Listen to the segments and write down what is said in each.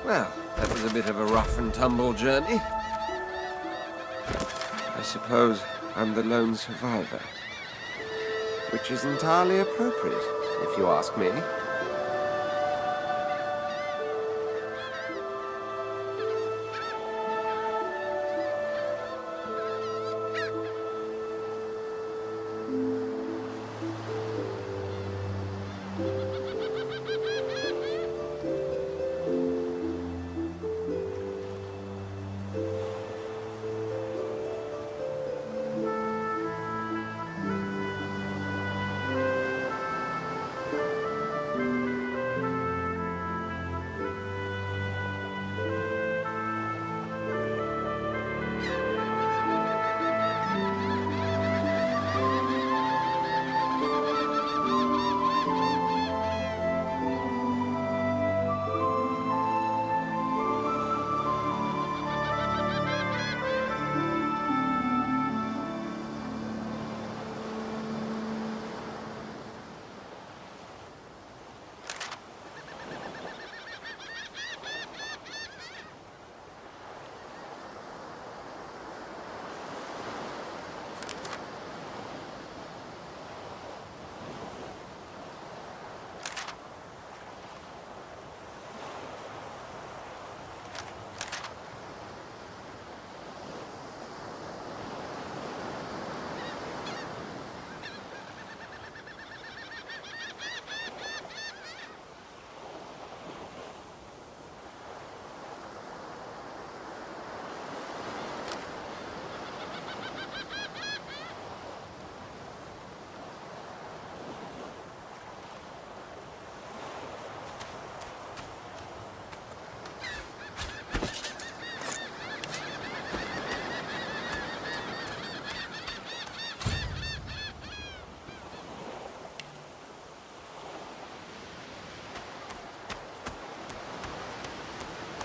Well, that was a bit of a rough and tumble journey. I suppose I'm the lone survivor. Which is entirely appropriate, if you ask me.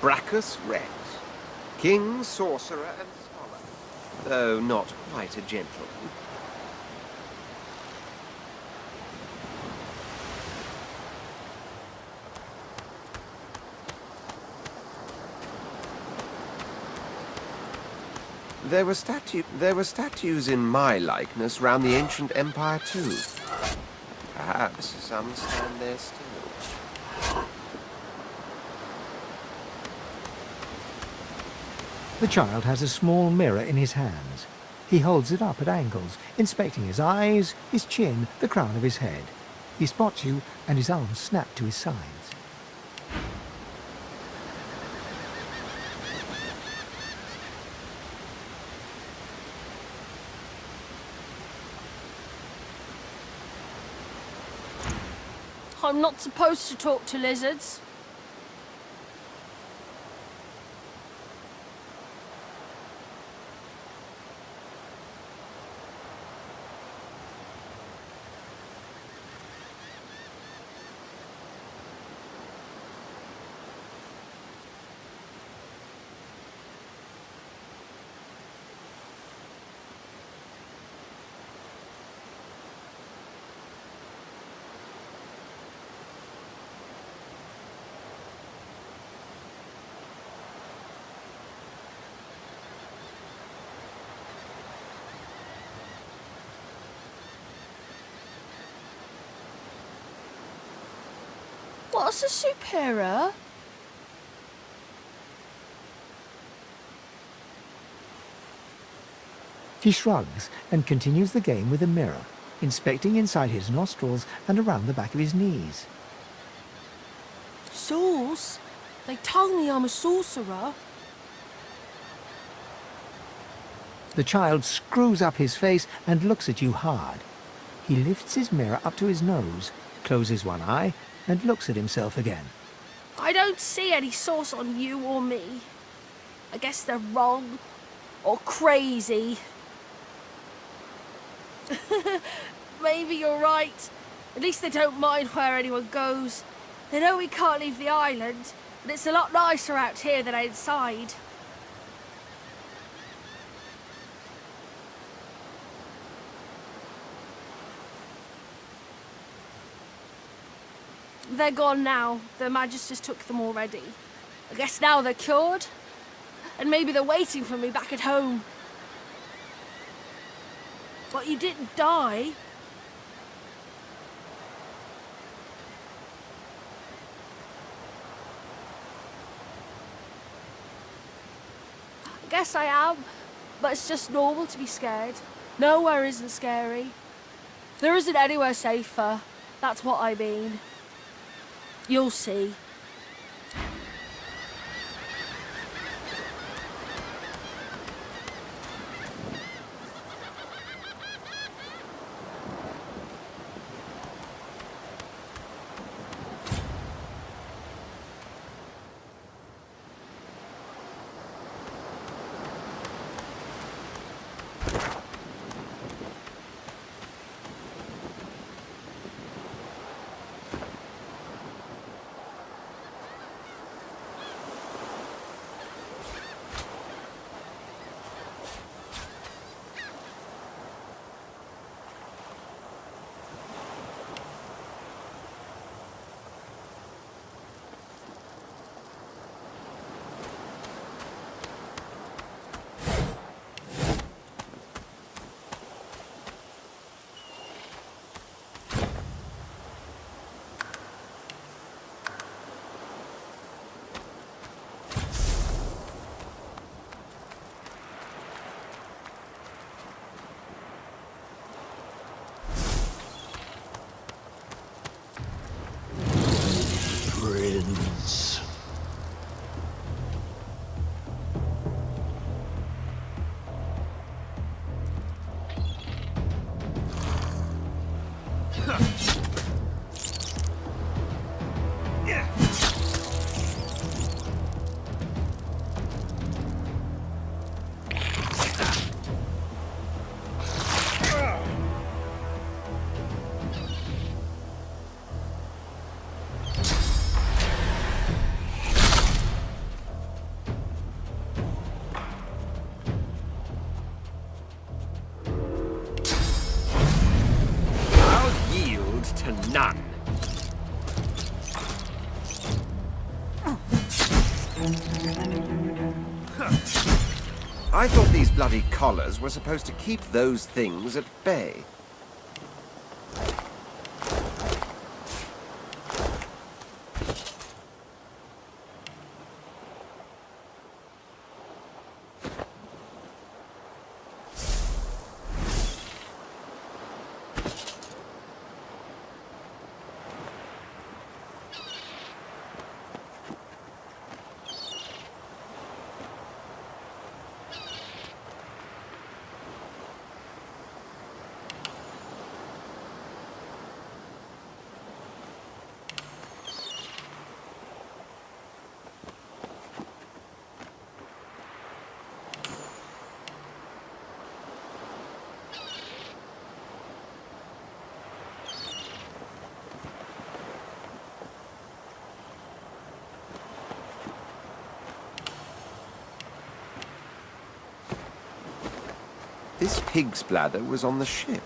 Brachus Rex, king, sorcerer, and scholar, though not quite a gentleman. There were statues in my likeness round the ancient empire too. Perhaps some stand there still. The child has a small mirror in his hands. He holds it up at angles, inspecting his eyes, his chin, the crown of his head. He spots you, and his arms snap to his sides. I'm not supposed to talk to lizards. What's a supera? He shrugs and continues the game with a mirror, inspecting inside his nostrils and around the back of his knees. Sauce? They told me I'm a sorcerer. The child screws up his face and looks at you hard. He lifts his mirror up to his nose, closes one eye, and looks at himself again. I don't see any sauce on you or me. I guess they're wrong. Or crazy. Maybe you're right. At least they don't mind where anyone goes. They know we can't leave the island, but it's a lot nicer out here than outside. They're gone now. The Magisters took them already. I guess now they're cured. And maybe they're waiting for me back at home. But you didn't die. I guess I am, but it's just normal to be scared. Nowhere isn't scary. There isn't anywhere safer. That's what I mean. You'll see. Prince. To none. I thought these bloody collars were supposed to keep those things at bay. This pig's bladder was on the ship.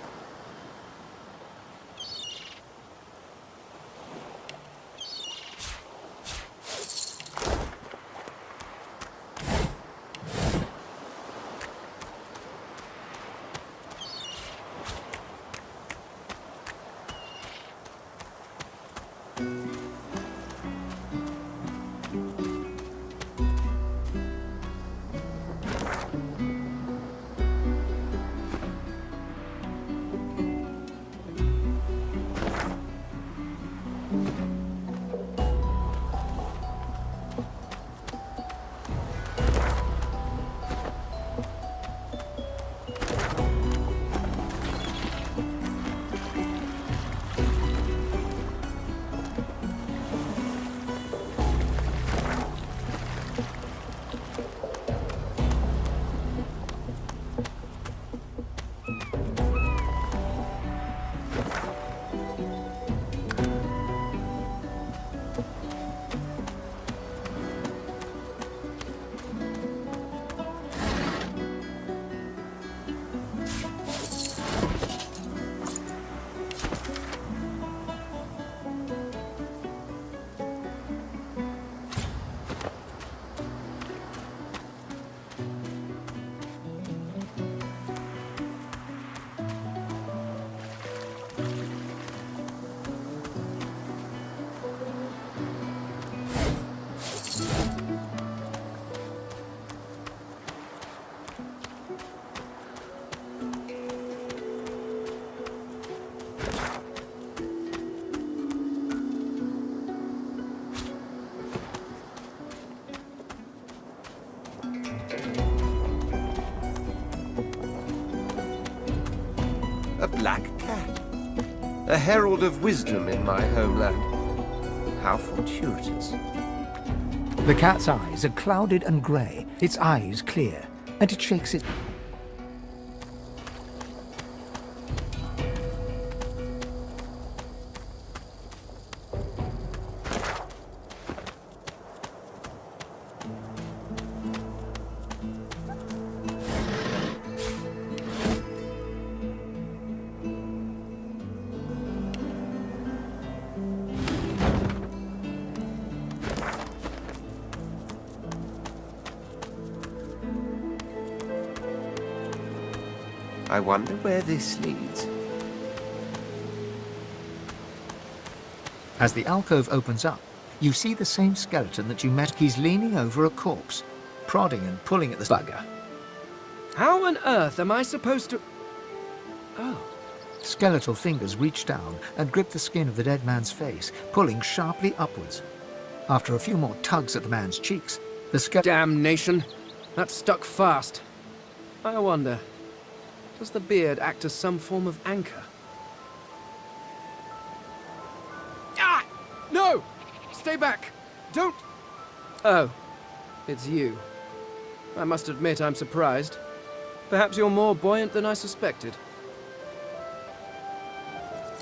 a herald of wisdom in my homeland. How fortuitous. The cat's eyes are clouded and grey, its eyes clear, and it shakes its... I wonder where this leads. As the alcove opens up, you see the same skeleton that you met. He's leaning over a corpse, prodding and pulling at the bugger. How on earth am I supposed to... Oh. Skeletal fingers reach down and grip the skin of the dead man's face, pulling sharply upwards. After a few more tugs at the man's cheeks, the skeleton... Damnation! That stuck fast. I wonder, does the beard act as some form of anchor? Ah! No! Stay back! Don't... Oh, it's you. I must admit I'm surprised. Perhaps you're more buoyant than I suspected.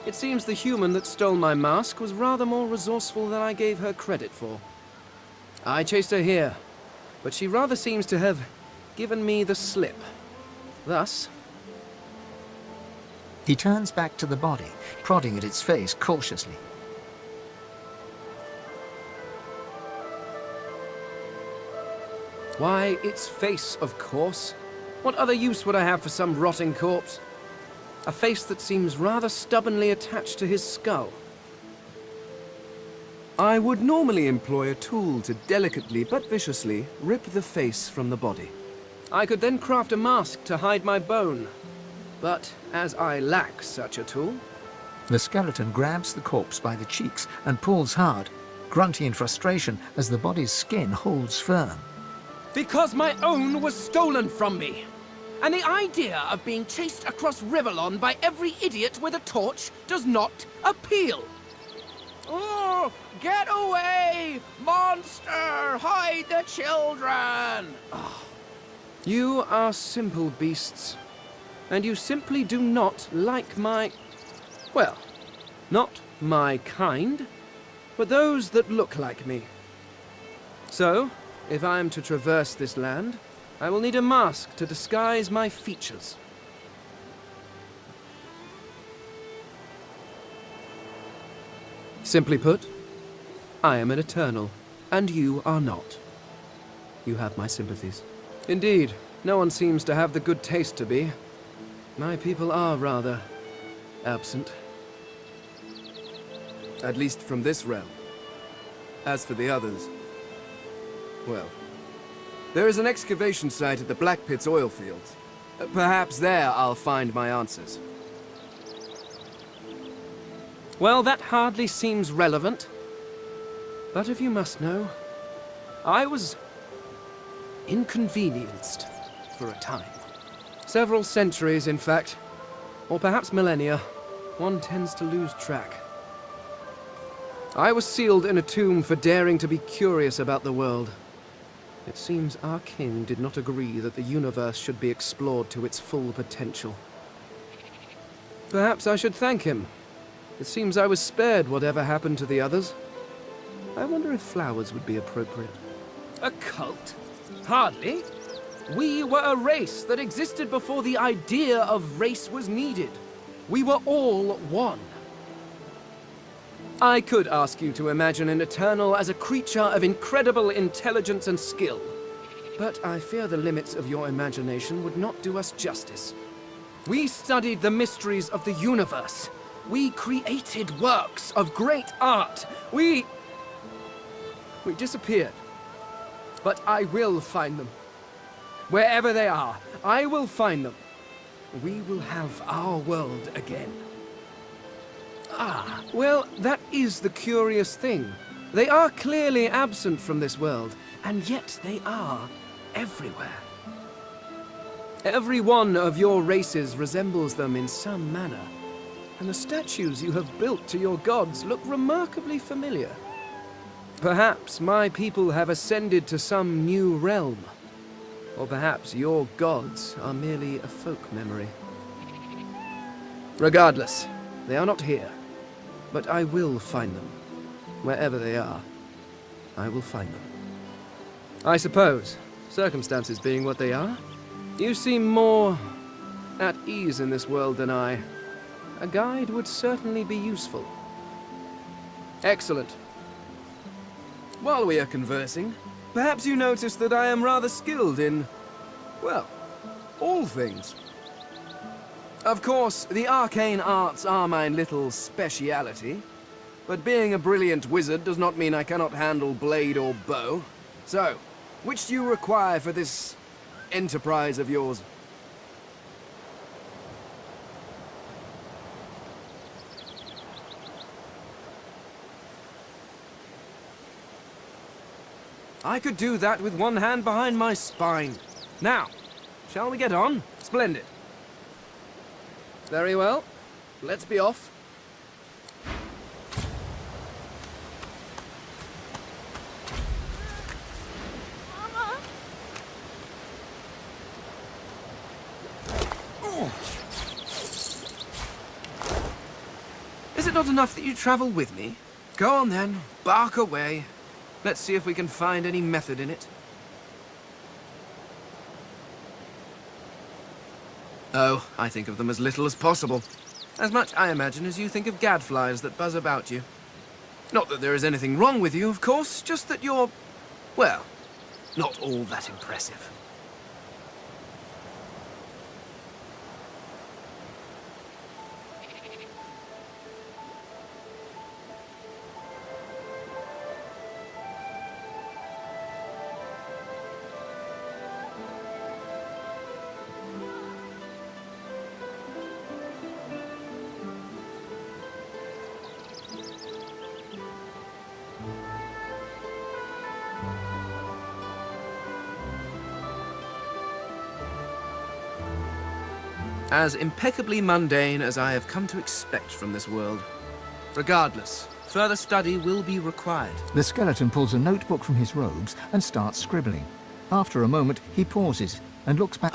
It seems the human that stole my mask was rather more resourceful than I gave her credit for. I chased her here, but she rather seems to have given me the slip. Thus... He turns back to the body, prodding at its face cautiously. Why, its face, of course. What other use would I have for some rotting corpse? A face that seems rather stubbornly attached to his skull. I would normally employ a tool to delicately but viciously rip the face from the body. I could then craft a mask to hide my bone. But as I lack such a tool... The skeleton grabs the corpse by the cheeks and pulls hard, grunting in frustration as the body's skin holds firm. Because my own was stolen from me! And the idea of being chased across Rivellon by every idiot with a torch does not appeal! Oh, get away! Monster! Hide the children! Oh. You are simple beasts. And you simply do not like my... Well, not my kind, but those that look like me. So, if I am to traverse this land, I will need a mask to disguise my features. Simply put, I am an Eternal, and you are not. You have my sympathies. Indeed, no one seems to have the good taste to be. My people are rather absent. At least from this realm. As for the others, well, there is an excavation site at the Black Pit's oil fields. Perhaps there I'll find my answers. Well, that hardly seems relevant. But if you must know, I was inconvenienced for a time. Several centuries, in fact. Or perhaps millennia. One tends to lose track. I was sealed in a tomb for daring to be curious about the world. It seems our king did not agree that the universe should be explored to its full potential. Perhaps I should thank him. It seems I was spared whatever happened to the others. I wonder if flowers would be appropriate. A cult? Hardly. We were a race that existed before the idea of race was needed. We were all one. I could ask you to imagine an Eternal as a creature of incredible intelligence and skill. But I fear the limits of your imagination would not do us justice. We studied the mysteries of the universe. We created works of great art. We disappeared. But I will find them. Wherever they are, I will find them. We will have our world again. Ah, well, that is the curious thing. They are clearly absent from this world, and yet they are everywhere. Every one of your races resembles them in some manner. and the statues you have built to your gods look remarkably familiar. Perhaps my people have ascended to some new realm. Or perhaps your gods are merely a folk memory. Regardless, they are not here. But I will find them. Wherever they are, I will find them. I suppose, circumstances being what they are, you seem more at ease in this world than I. A guide would certainly be useful. Excellent. While we are conversing, perhaps you notice that I am rather skilled in, well, all things. Of course, the arcane arts are my little speciality, but being a brilliant wizard does not mean I cannot handle blade or bow. So, which do you require for this enterprise of yours? I could do that with one hand behind my spine. Now, shall we get on? Splendid. Very well. Let's be off. Mama! Is it not enough that you travel with me? Go on then, bark away. Let's see if we can find any method in it. Oh, I think of them as little as possible. As much, I imagine, as you think of gadflies that buzz about you. Not that there is anything wrong with you, of course, just that you're, well, not all that impressive. As impeccably mundane as I have come to expect from this world. Regardless, further study will be required. The skeleton pulls a notebook from his robes and starts scribbling. After a moment, he pauses and looks back.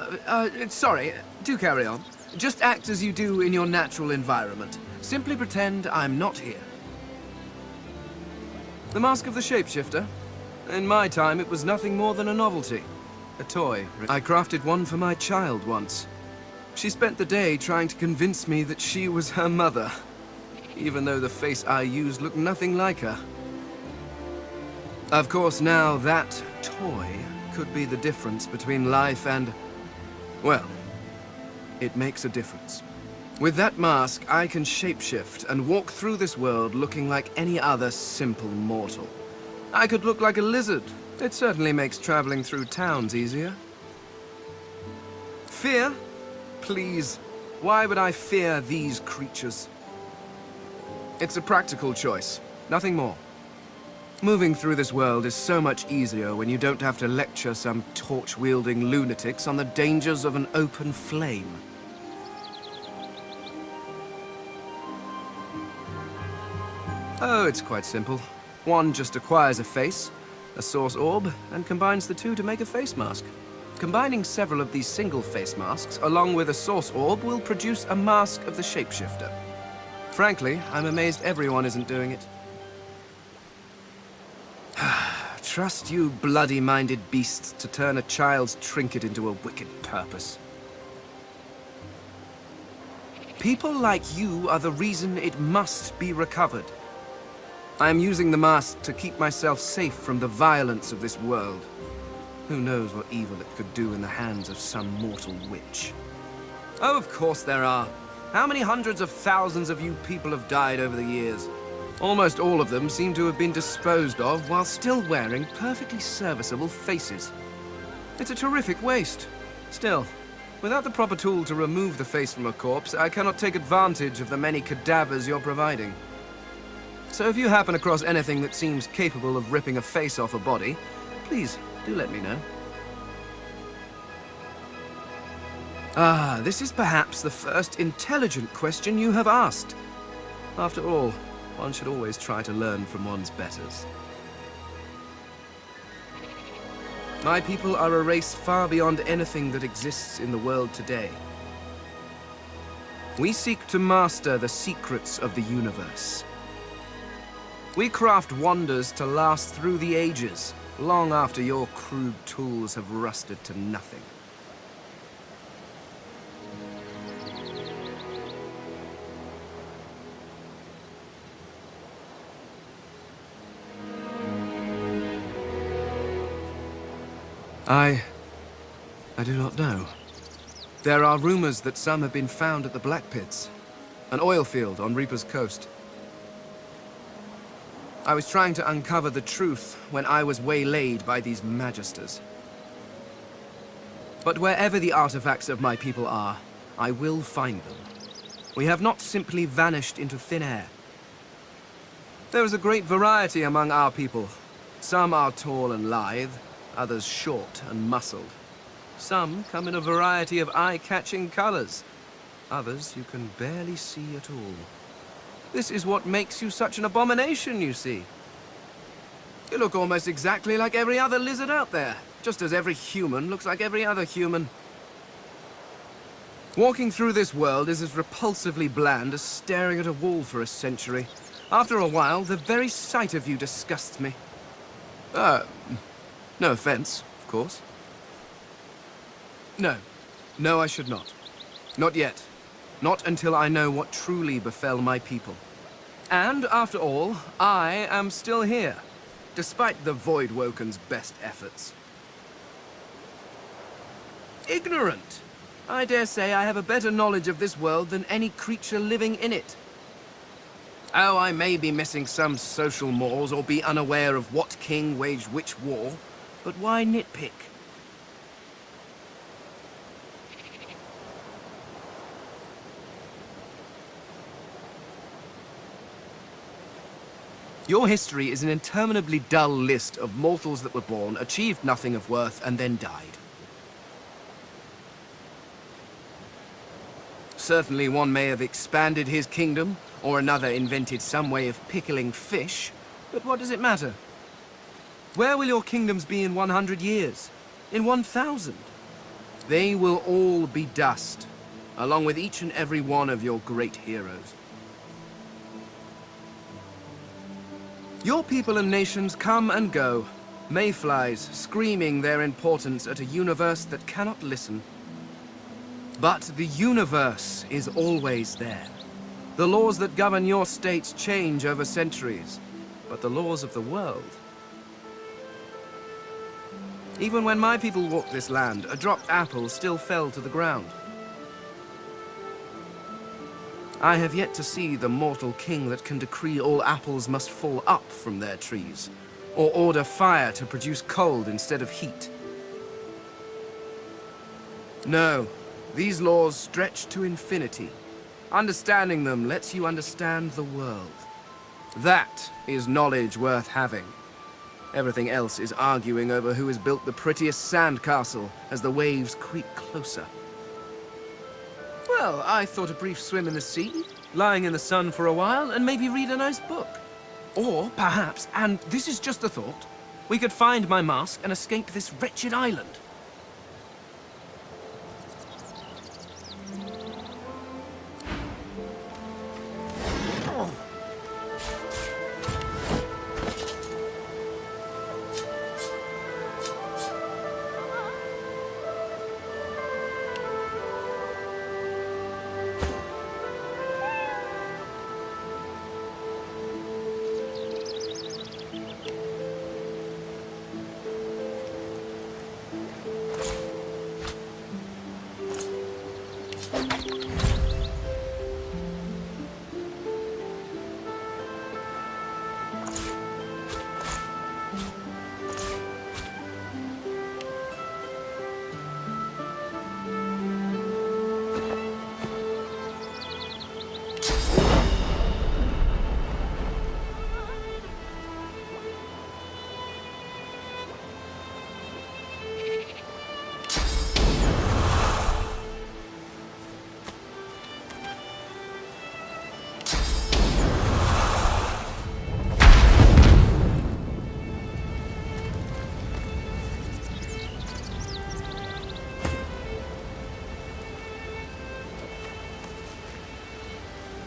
Sorry, do carry on. Just act as you do in your natural environment. Simply pretend I'm not here. The Mask of the Shapeshifter? In my time, it was nothing more than a novelty. A toy. I crafted one for my child once. She spent the day trying to convince me that she was her mother, even though the face I used looked nothing like her. Of course, now that toy could be the difference between life and, well, it makes a difference. With that mask, I can shapeshift and walk through this world looking like any other simple mortal. I could look like a lizard. It certainly makes traveling through towns easier. Fear? Please, why would I fear these creatures? It's a practical choice, nothing more. Moving through this world is so much easier when you don't have to lecture some torch-wielding lunatics on the dangers of an open flame. Oh, it's quite simple. One just acquires a face, a source orb, and combines the two to make a face mask. Combining several of these single face masks along with a source orb will produce a mask of the shapeshifter. Frankly, I'm amazed everyone isn't doing it. Trust you bloody-minded beasts to turn a child's trinket into a wicked purpose. People like you are the reason it must be recovered. I am using the mask to keep myself safe from the violence of this world. Who knows what evil it could do in the hands of some mortal witch? Oh, of course there are. How many hundreds of thousands of you people have died over the years? Almost all of them seem to have been disposed of while still wearing perfectly serviceable faces. It's a terrific waste. Still, without the proper tool to remove the face from a corpse, I cannot take advantage of the many cadavers you're providing. So if you happen across anything that seems capable of ripping a face off a body, please do let me know. Ah, this is perhaps the first intelligent question you have asked. After all, one should always try to learn from one's betters. My people are a race far beyond anything that exists in the world today. We seek to master the secrets of the universe. We craft wonders to last through the ages, long after your crude tools have rusted to nothing. I do not know. There are rumors that some have been found at the Black Pits, an oil field on Reaper's Coast. I was trying to uncover the truth when I was waylaid by these magisters. But wherever the artifacts of my people are, I will find them. We have not simply vanished into thin air. There is a great variety among our people. Some are tall and lithe, others short and muscled. Some come in a variety of eye-catching colors. Others you can barely see at all. This is what makes you such an abomination, you see. You look almost exactly like every other lizard out there, just as every human looks like every other human. Walking through this world is as repulsively bland as staring at a wall for a century. After a while, the very sight of you disgusts me. No offense, of course. No, I should not. Not yet. Not until I know what truly befell my people. And, after all, I am still here, despite the Voidwoken's best efforts. Ignorant! I dare say I have a better knowledge of this world than any creature living in it. Oh, I may be missing some social mores or be unaware of what king waged which war, but why nitpick? Your history is an interminably dull list of mortals that were born, achieved nothing of worth, and then died. Certainly one may have expanded his kingdom, or another invented some way of pickling fish, but what does it matter? Where will your kingdoms be in 100 years? In 1,000? They will all be dust, along with each and every one of your great heroes. Your people and nations come and go, mayflies screaming their importance at a universe that cannot listen. But the universe is always there. The laws that govern your states change over centuries, but the laws of the world... Even when my people walked this land, a dropped apple still fell to the ground. I have yet to see the mortal king that can decree all apples must fall up from their trees, or order fire to produce cold instead of heat. No, these laws stretch to infinity. Understanding them lets you understand the world. That is knowledge worth having. Everything else is arguing over who has built the prettiest sandcastle as the waves creep closer. Well, I thought a brief swim in the sea, lying in the sun for a while, and maybe read a nice book. Or perhaps, and this is just a thought, we could find my mask and escape this wretched island.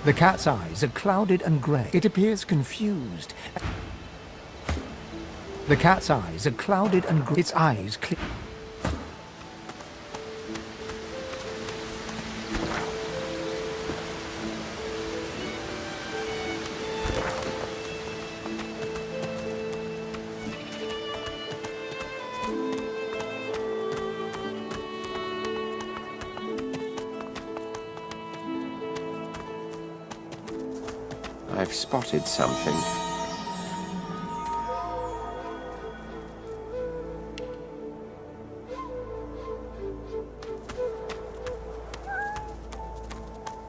The cat's eyes are clouded and grey. It appears confused. The cat's eyes are clouded and grey. Its eyes clear. I've spotted something.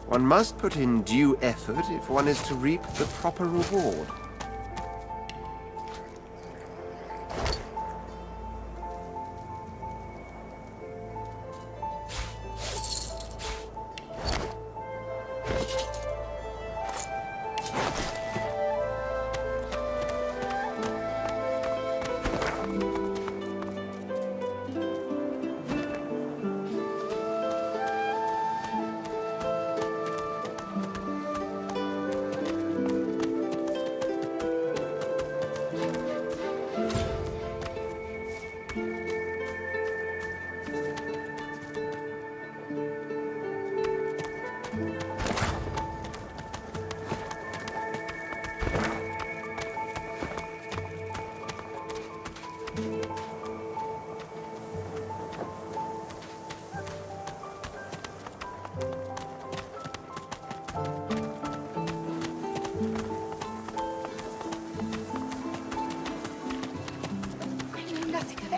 One must put in due effort if one is to reap the proper reward.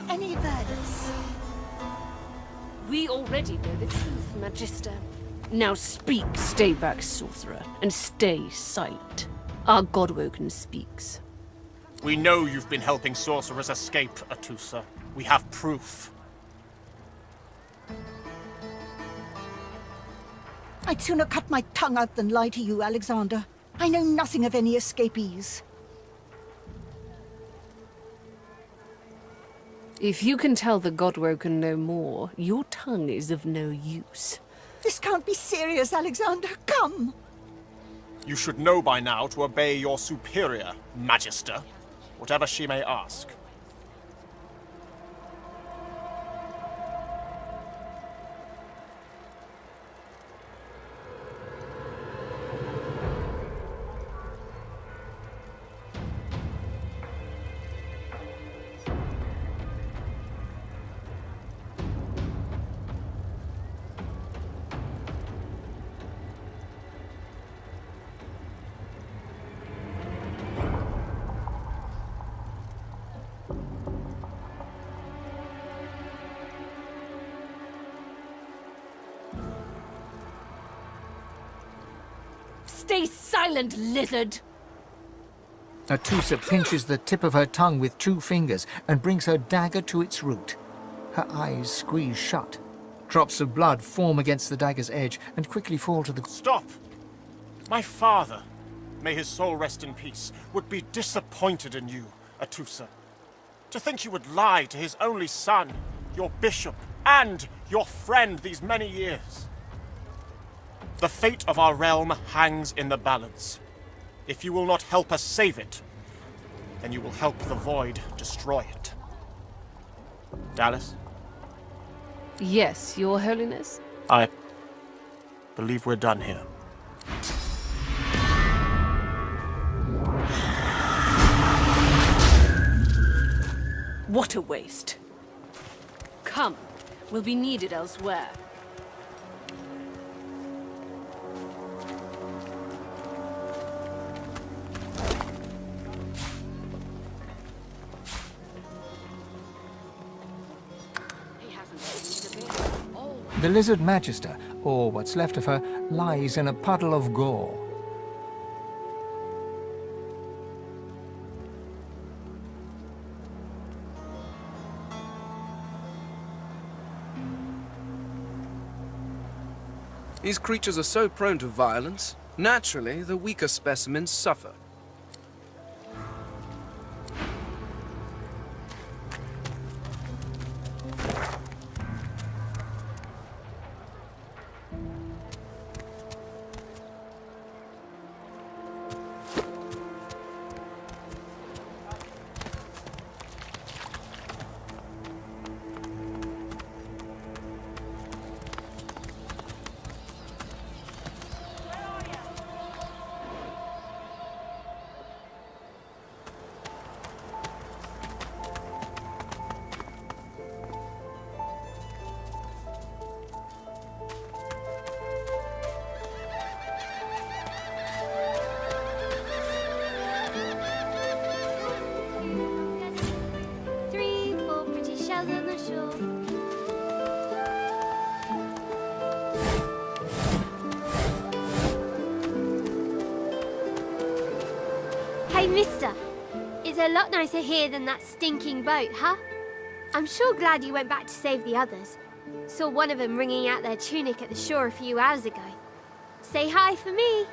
Any verdicts? We already know the truth, Magister. Now speak, stay back, sorcerer, and stay silent. Our Godwoken speaks. We know you've been helping sorcerers escape, Atusa. We have proof. I'd sooner cut my tongue out than lie to you, Alexander. I know nothing of any escapees. If you can tell the Godwoken no more, your tongue is of no use. This can't be serious, Alexander. Come! You should know by now to obey your superior, Magister, whatever she may ask. Stay silent, lizard! Atusa pinches the tip of her tongue with 2 fingers and brings her dagger to its root. Her eyes squeeze shut. Drops of blood form against the dagger's edge and quickly fall to the... Stop! My father, may his soul rest in peace, would be disappointed in you, Atusa. To think you would lie to his only son, your bishop, and your friend these many years. The fate of our realm hangs in the balance. If you will not help us save it, then you will help the Void destroy it. Dallas? Yes, Your Holiness? I believe we're done here. What a waste. Come, we'll be needed elsewhere. The lizard magister, or what's left of her, lies in a puddle of gore. These creatures are so prone to violence. Naturally, the weaker specimens suffer. than the shore. Hey, mister. It's a lot nicer here than that stinking boat, huh? I'm sure glad you went back to save the others. Saw one of them wringing out their tunic at the shore a few hours ago. Say hi for me.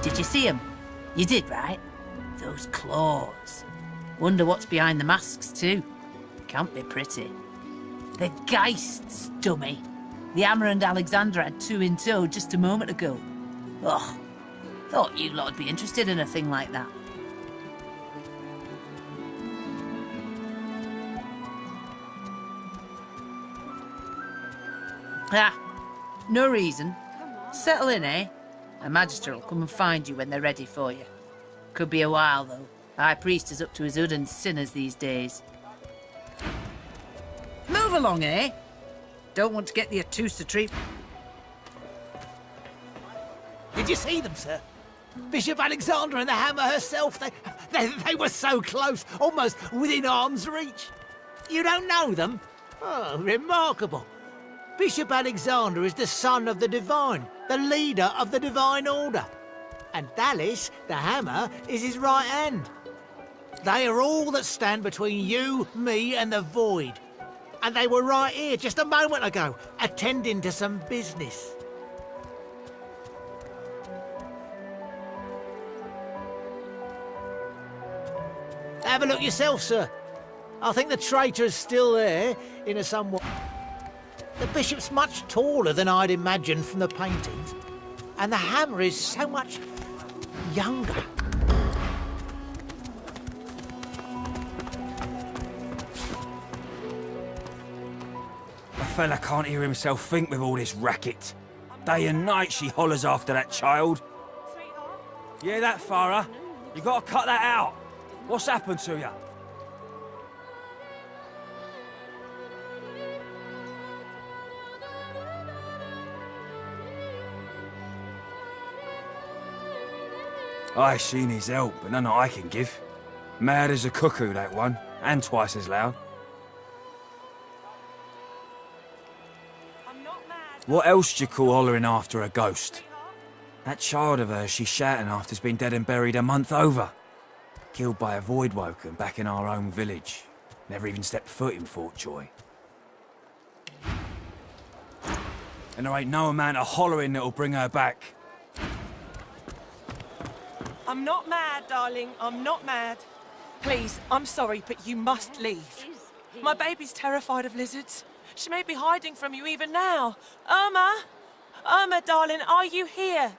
Did you see them? You did, right? Those claws. Wonder what's behind the masks, too. Can't be pretty. The Geists, dummy. The Hammer and Alexander had 2 in tow just a moment ago. Ugh. Thought you lot would be interested in a thing like that. Ah, no reason. Settle in, eh? A magister will come and find you when they're ready for you. Could be a while, though. High priest is up to his hood and sinners these days. Move along, eh? Don't want to get the Atusa treat. Did you see them, sir? Bishop Alexander and the Hammer herself, they were so close, almost within arm's reach. You don't know them? Oh, remarkable. Bishop Alexander is the son of the Divine, the leader of the Divine Order. And Dallas, the Hammer, is his right hand. They are all that stand between you, me and the Void. And they were right here just a moment ago, attending to some business. Have a look yourself, sir. I think the traitor is still there, in a somewhat... The bishop's much taller than I'd imagined from the paintings, and the Hammer is so much younger. A fella can't hear himself think with all this racket. Day and night she hollers after that child. Yeah, that Farah. You gotta cut that out. What's happened to you? Aye, she needs help, but none that I can give. Mad as a cuckoo, that one, and twice as loud. What else do you call hollering after a ghost? That child of hers she's shouting after's been dead and buried a month over. Killed by a void woken back in our own village. Never even stepped foot in Fort Joy. And there ain't no amount of hollering that'll bring her back. I'm not mad, darling. I'm not mad. Please, I'm sorry, but you must leave. My baby's terrified of lizards. She may be hiding from you even now. Irma! Irma, darling, are you here?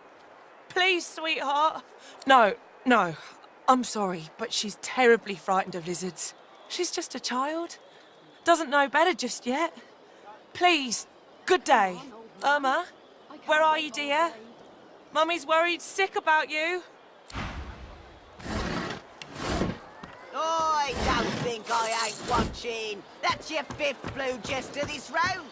Please, sweetheart. No. I'm sorry, but she's terribly frightened of lizards. She's just a child. Doesn't know better just yet. Please, good day. Irma, where are you, dear? Mummy's worried sick about you. I don't think I ain't watching. That's your 5th blue jester this round.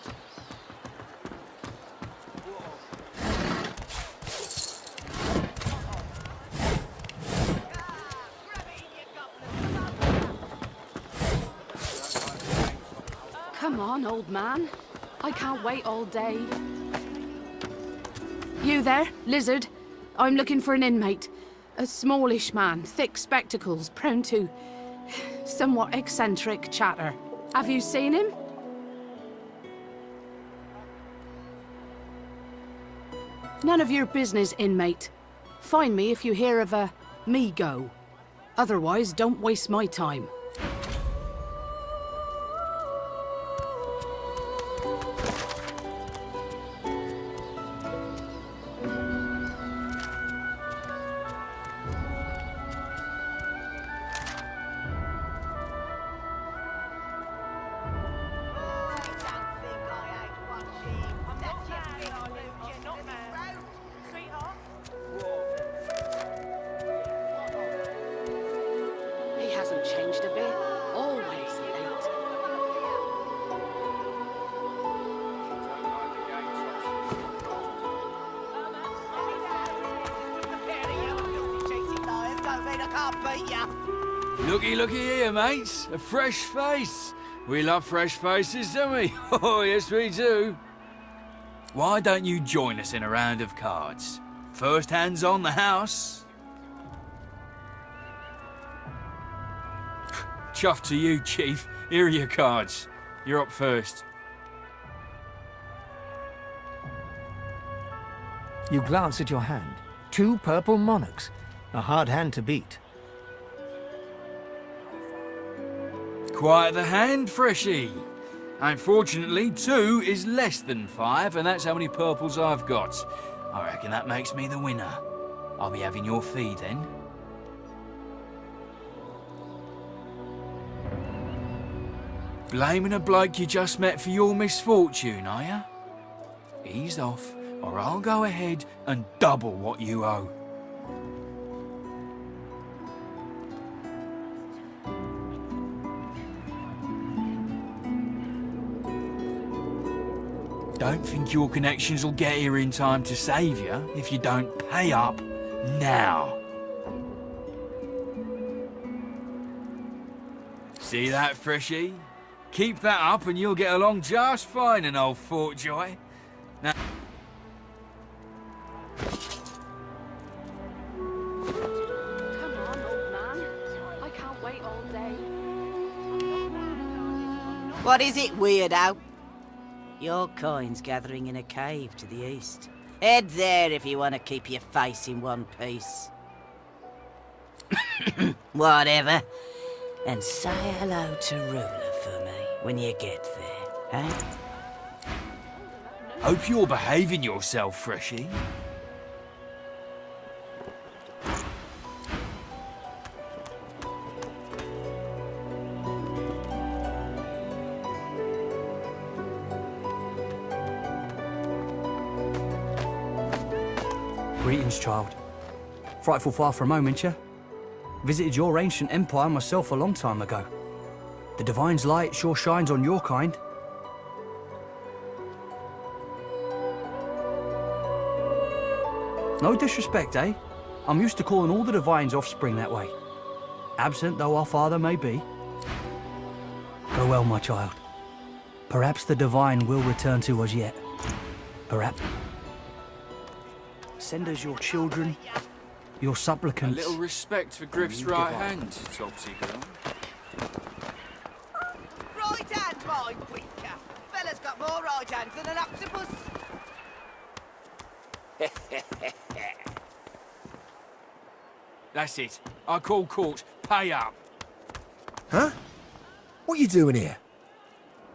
Come on, old man. I can't wait all day. You there, lizard? I'm looking for an inmate. A smallish man, thick spectacles, prone to somewhat eccentric chatter. Have you seen him? None of your business, inmate. Find me if you hear of a me go. Otherwise, don't waste my time. He hasn't changed a bit. Always late. Looky here, mates. A fresh face. We love fresh faces, don't we? Oh, yes, we do. Why don't you join us in a round of cards? First hands on the house. Chuff to you, Chief. Here are your cards. You're up first. You glance at your hand. 2 purple monarchs. A hard hand to beat. Quite the hand, Freshie. Unfortunately, 2 is less than 5, and that's how many purples I've got. I reckon that makes me the winner. I'll be having your fee then. Blaming a bloke you just met for your misfortune, are ya? Ease off, or I'll go ahead and double what you owe. Don't think your connections will get here in time to save you if you don't pay up now. See that, Freshie? Keep that up and you'll get along just fine in old Fort Joy. Now... Come on, old man. I can't wait all day. What is it, weirdo? Your coin's gathering in a cave to the east. Head there if you want to keep your face in one piece. Whatever. And say hello to Ruler for me when you get there, eh? Hope you're behaving yourself, Freshie. Greetings, child. Frightful far from home, ain't ya? Visited your ancient empire myself a long time ago. The Divine's light sure shines on your kind. No disrespect, eh? I'm used to calling all the Divine's offspring that way. Absent though our father may be. Go well, my child. Perhaps the Divine will return to us yet. Perhaps. Send us your children, your supplicants. A little respect for Griff's right hand, Topsy girl. Right hand, my winker. Fella's got more right hands than an octopus. That's it. I call court. Pay up. Huh? What you doing here?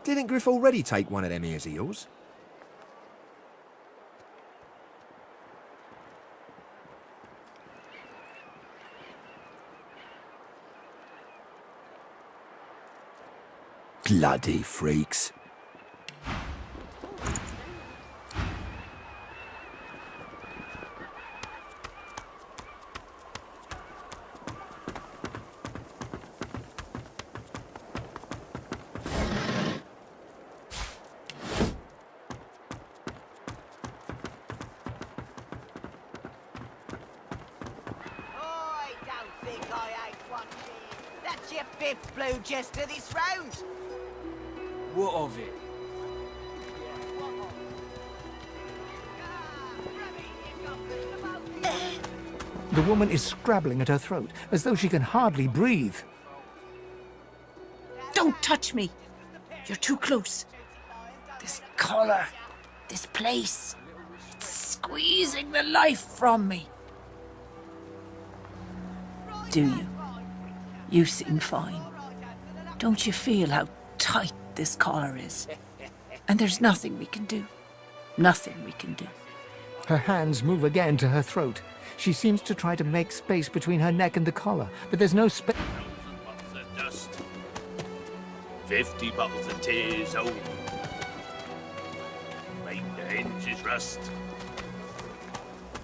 Didn't Griff already take one of them ears of yours? Bloody freaks. That's your 5th blue jester this round. What of it? The woman is scrabbling at her throat, as though she can hardly breathe. Don't touch me! You're too close. This collar, this place, it's squeezing the life from me. Do you? You seem fine. Don't you feel how tight this collar is? And there's nothing we can do. Nothing we can do. Her hands move again to her throat. She seems to try to make space between her neck and the collar, but there's no space. 50 bottles of tears, oh. Make the hinges rust.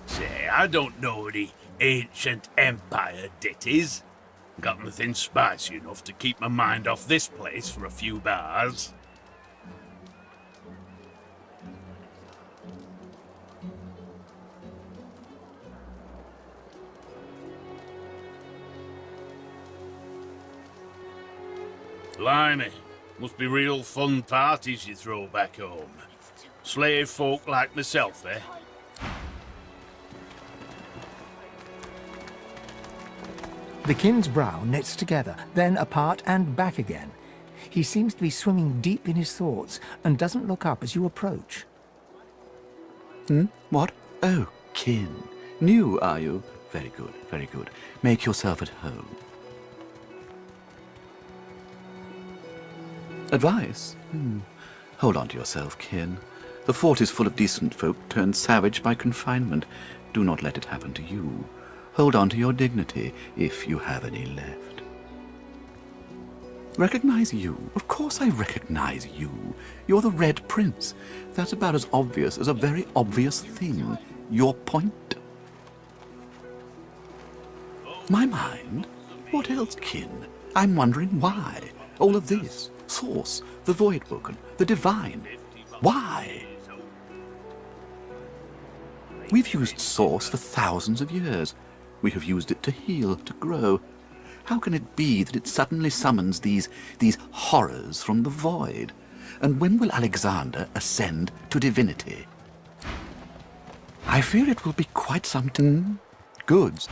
Say, I don't know the ancient empire ditties. Got nothing spicy enough to keep my mind off this place for a few bars. Blimey, must be real fun parties you throw back home. Slave folk like myself, eh? The kin's brow knits together, then apart and back again. He seems to be swimming deep in his thoughts and doesn't look up as you approach. What? Oh, kin. New, are you? Very good, very good. Make yourself at home. Advice? Hold on to yourself, kin. The fort is full of decent folk turned savage by confinement. Do not let it happen to you. Hold on to your dignity, if you have any left. Recognize you? Of course I recognize you. You're the Red Prince. That's about as obvious as a very obvious thing. Your point? My mind? What else, kin? I'm wondering why. All of this. Source, the Voidwoken, the Divine. Why? We've used Source for thousands of years. We have used it to heal, to grow. How can it be that it suddenly summons these horrors from the void? And when will Alexander ascend to divinity? I fear it will be quite some time. Goods.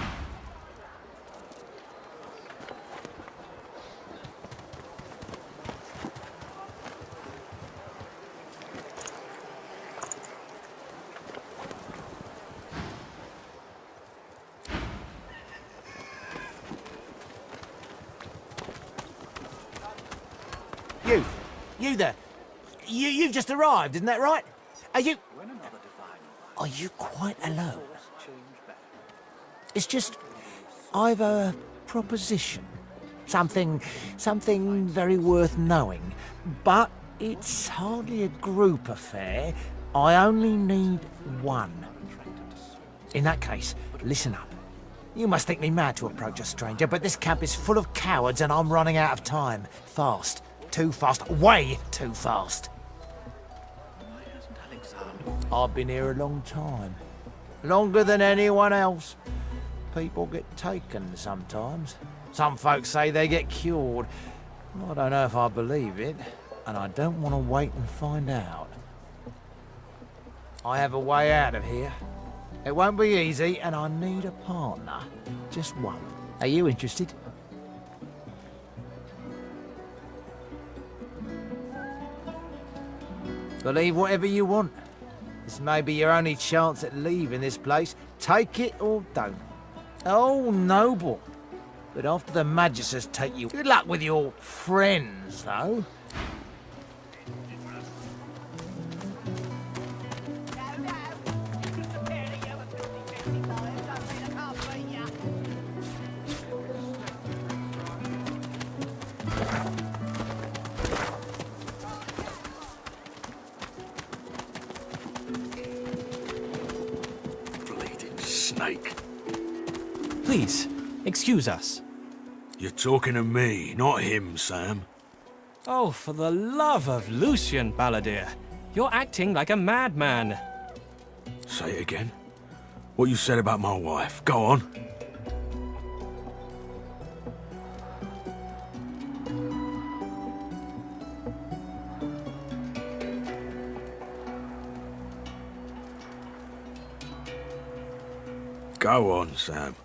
You there. You've just arrived, isn't that right? Are you quite alone? It's just, I've a proposition. Something very worth knowing. But it's hardly a group affair. I only need one. In that case, listen up. You must think me mad to approach a stranger, but this camp is full of cowards and I'm running out of time. Fast. Too fast. Way too fast. I've been here a long time. Longer than anyone else. People get taken sometimes. Some folks say they get cured. I don't know if I believe it, and I don't want to wait and find out. I have a way out of here. It won't be easy, and I need a partner. Just one. Are you interested? Believe whatever you want. This may be your only chance at leaving this place. Take it or don't. Oh, noble. But after the Magisters take you... Good luck with your friends, though. Please, excuse us. You're talking to me, not him, Sam. Oh, for the love of Lucian, Balladeer. You're acting like a madman. Say it again. What you said about my wife. Go on. Go on, Sam.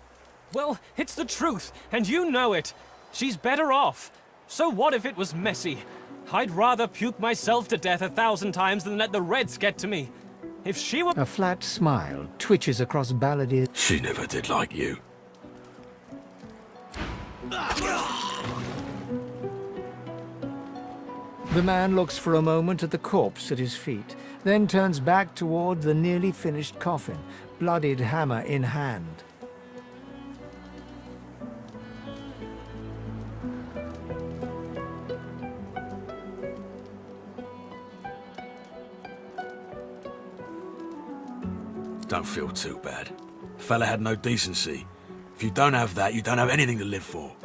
Well, it's the truth, and you know it. She's better off. So what if it was messy? I'd rather puke myself to death 1,000 times than let the Reds get to me. If she were... A flat smile twitches across Balladeer's... She never did like you. The man looks for a moment at the corpse at his feet, then turns back toward the nearly finished coffin, bloodied hammer in hand. Don't feel too bad. Fella had no decency. If you don't have that, you don't have anything to live for.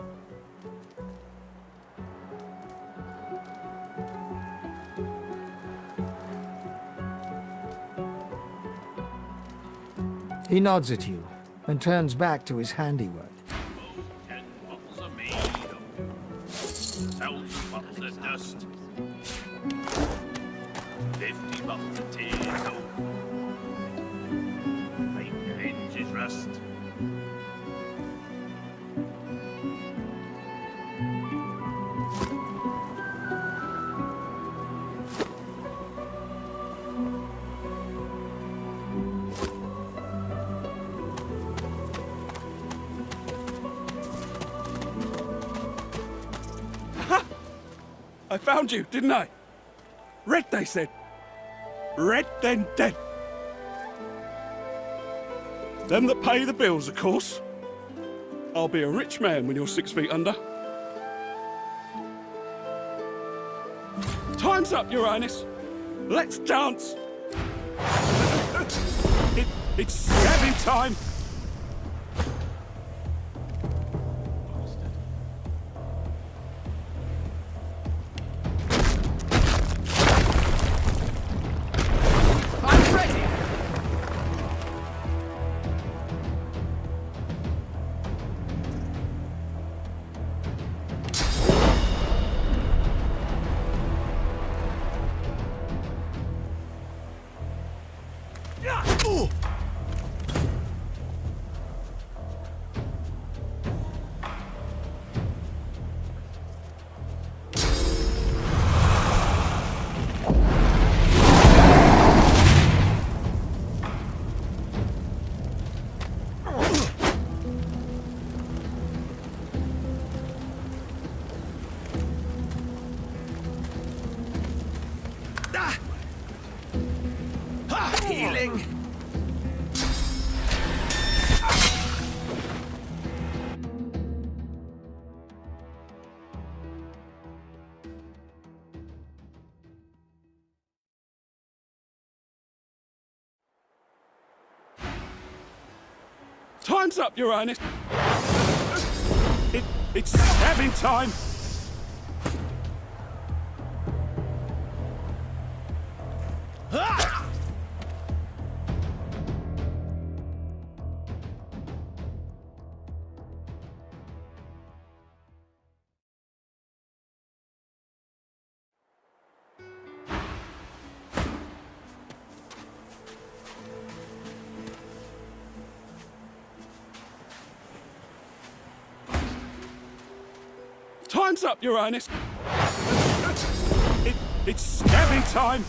He nods at you and turns back to his handiwork. 10 bottles of mead, 1,000 bottles of dust, 50 bottles of tea, make the hinges rust. I found you, didn't I? Red, they said. Red, then dead. Them that pay the bills, of course. I'll be a rich man when you're 6 feet under. Time's up, Your Highness. Let's dance. It's stabbing time. Healing. Time's up, Your Highness. It's stabbing time. Time's up, Your Highness. It's stabbing time.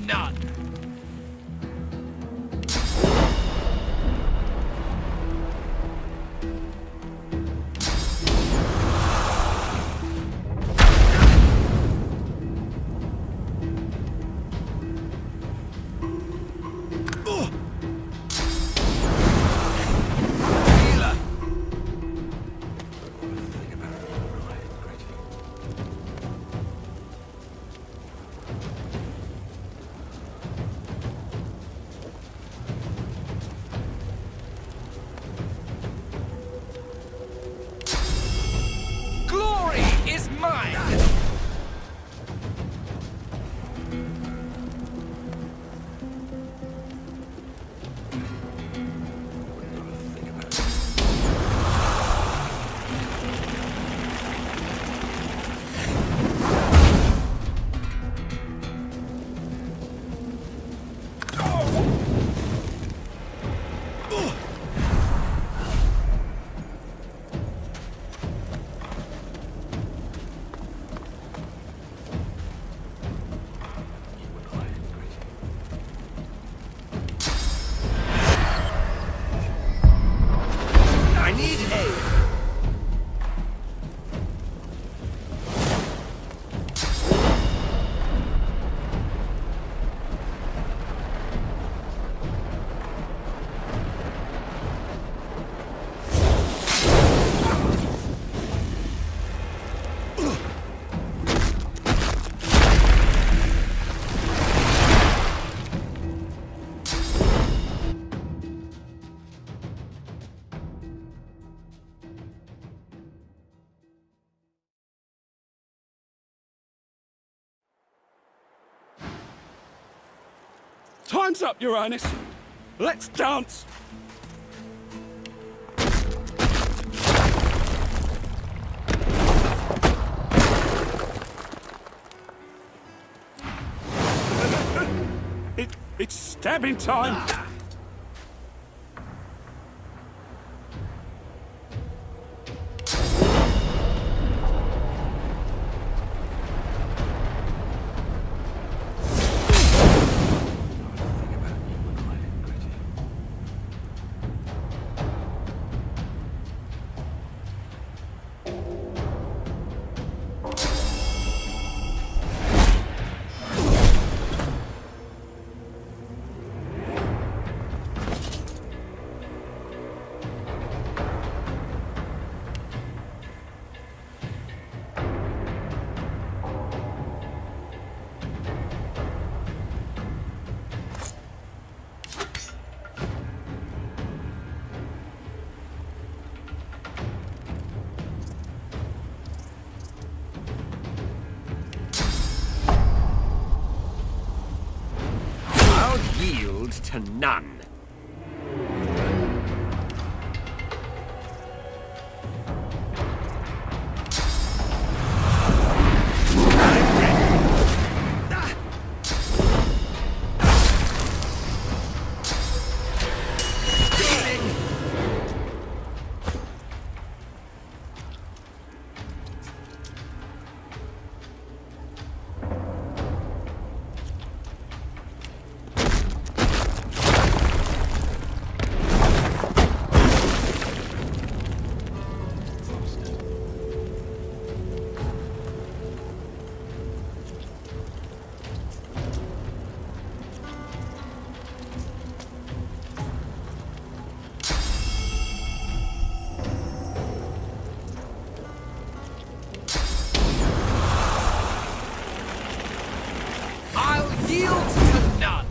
None. Time's up, Your Highness. Let's dance. It's stabbing time. Yield to none. Yield to none.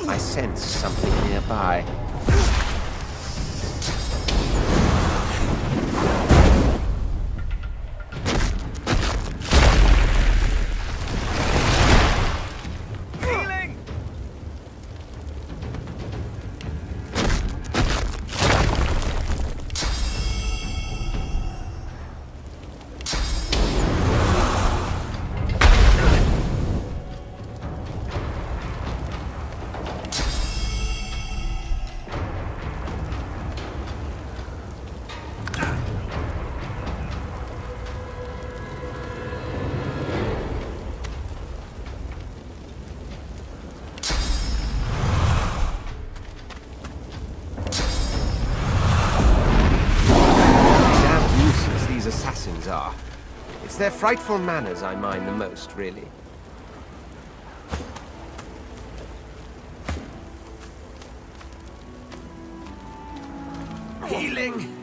I sense something nearby. It's their frightful manners I mind the most, really. Healing!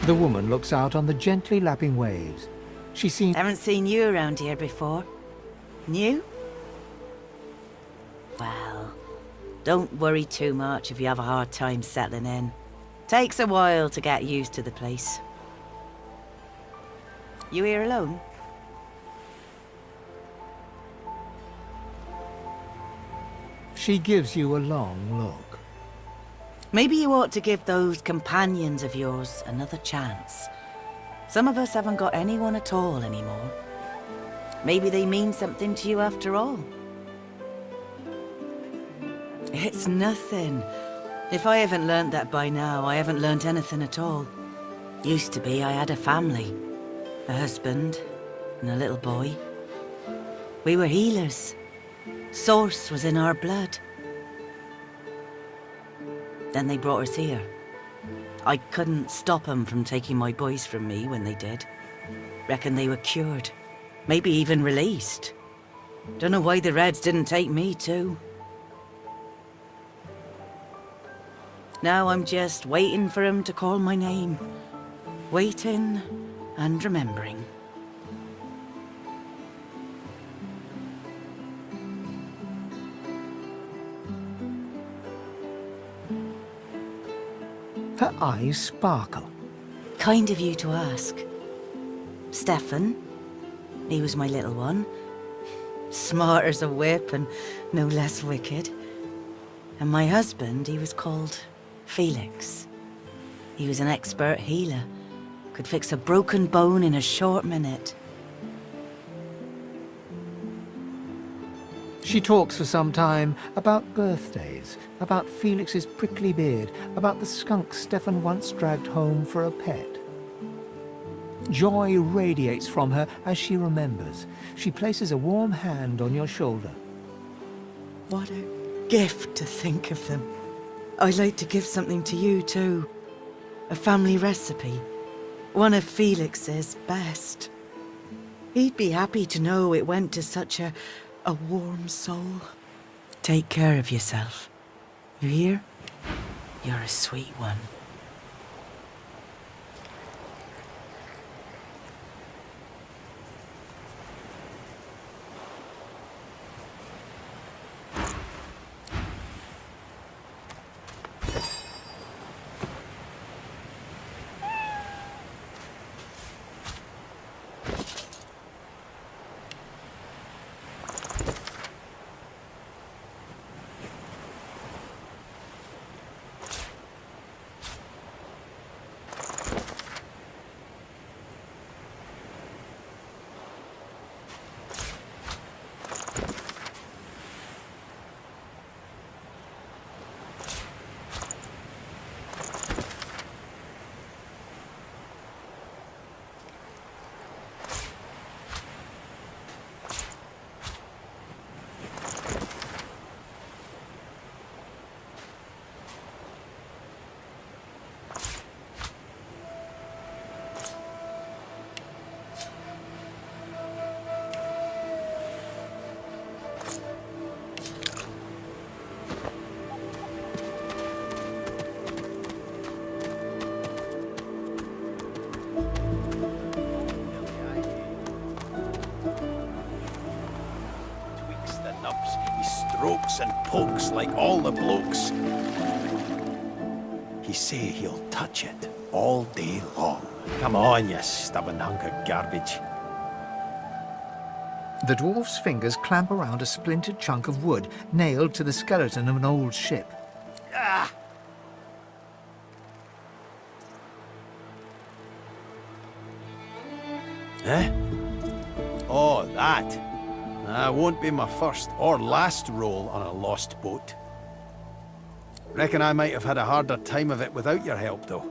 The woman looks out on the gently lapping waves. She seems... Haven't seen you around here before. New? Well, don't worry too much if you have a hard time settling in. Takes a while to get used to the place. You here alone? She gives you a long look. Maybe you ought to give those companions of yours another chance. Some of us haven't got anyone at all anymore. Maybe they mean something to you after all. It's nothing. If I haven't learnt that by now, I haven't learnt anything at all. Used to be I had a family. A husband and a little boy. We were healers. Source was in our blood. Then they brought us here. I couldn't stop them from taking my boys from me when they did. Reckon they were cured. Maybe even released. Don't know why the Reds didn't take me too. Now I'm just waiting for him to call my name. Waiting and remembering. Her eyes sparkle. Kind of you to ask. Stefan, he was my little one. Smart as a whip and no less wicked. And my husband, he was called Felix. He was an expert healer. Could fix a broken bone in a short minute. She talks for some time about birthdays, about Felix's prickly beard, about the skunk Stefan once dragged home for a pet. Joy radiates from her as she remembers. She places a warm hand on your shoulder. What a gift to think of them. I'd like to give something to you too. A family recipe. One of Felix's best. He'd be happy to know it went to such a warm soul. Take care of yourself. You hear? You're a sweet one. pokes and pokes like all the blokes. He say he'll touch it all day long. Come on, you stubborn hunk of garbage. The dwarf's fingers clamp around a splintered chunk of wood nailed to the skeleton of an old ship. Ah! Eh? Oh, that. That won't be my first or last roll on a lost boat. Reckon I might have had a harder time of it without your help, though.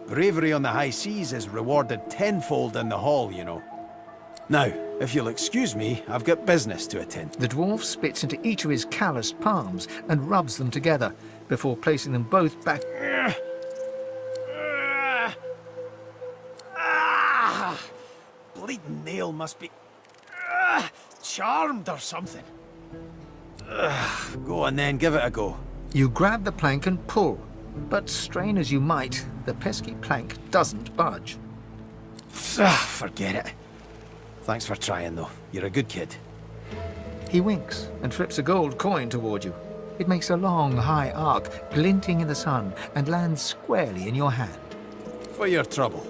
Bravery on the high seas is rewarded tenfold in the hall, you know. Now, if you'll excuse me, I've got business to attend. The dwarf spits into each of his calloused palms and rubs them together before placing them both back. Bleeding nail must be charmed or something. Go on then, give it a go. You grab the plank and pull, but strain as you might, the pesky plank doesn't budge. Forget it. Thanks for trying, though. You're a good kid. He winks and flips a gold coin toward you. It makes a long, high arc, glinting in the sun, and lands squarely in your hand. For your trouble.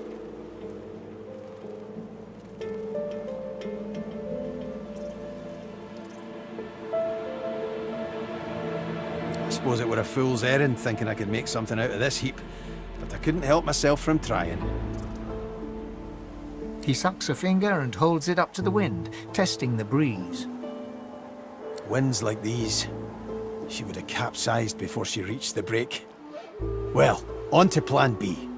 I suppose it were a fool's errand thinking I could make something out of this heap, but I couldn't help myself from trying. He sucks a finger and holds it up to the wind, testing the breeze. Winds like these, she would have capsized before she reached the break. Well, on to plan B.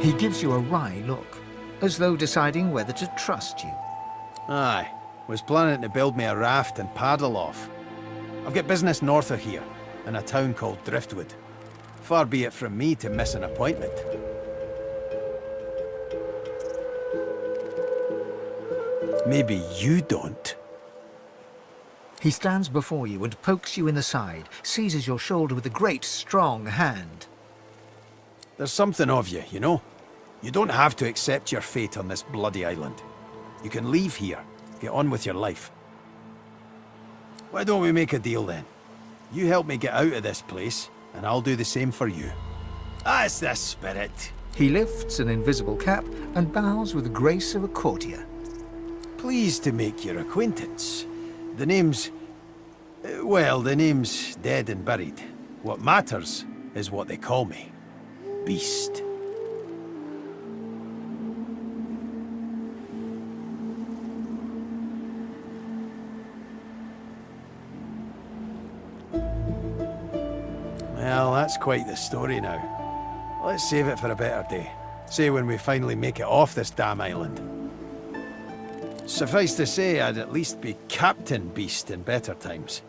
He gives you a wry look, as though deciding whether to trust you. Aye, was planning to build me a raft and paddle off. I've got business north of here, in a town called Driftwood. Far be it from me to miss an appointment. Maybe you don't. He stands before you and pokes you in the side, seizes your shoulder with a great, strong hand. There's something of you, you know? You don't have to accept your fate on this bloody island. You can leave here, get on with your life. Why don't we make a deal then? You help me get out of this place, and I'll do the same for you. That's the spirit. He lifts an invisible cap and bows with the grace of a courtier. Pleased to make your acquaintance. The name's... well, the name's dead and buried. What matters is what they call me. Beast. Well, that's quite the story now. Let's save it for a better day. Say when we finally make it off this damn island. Suffice to say, I'd at least be Captain Beast in better times.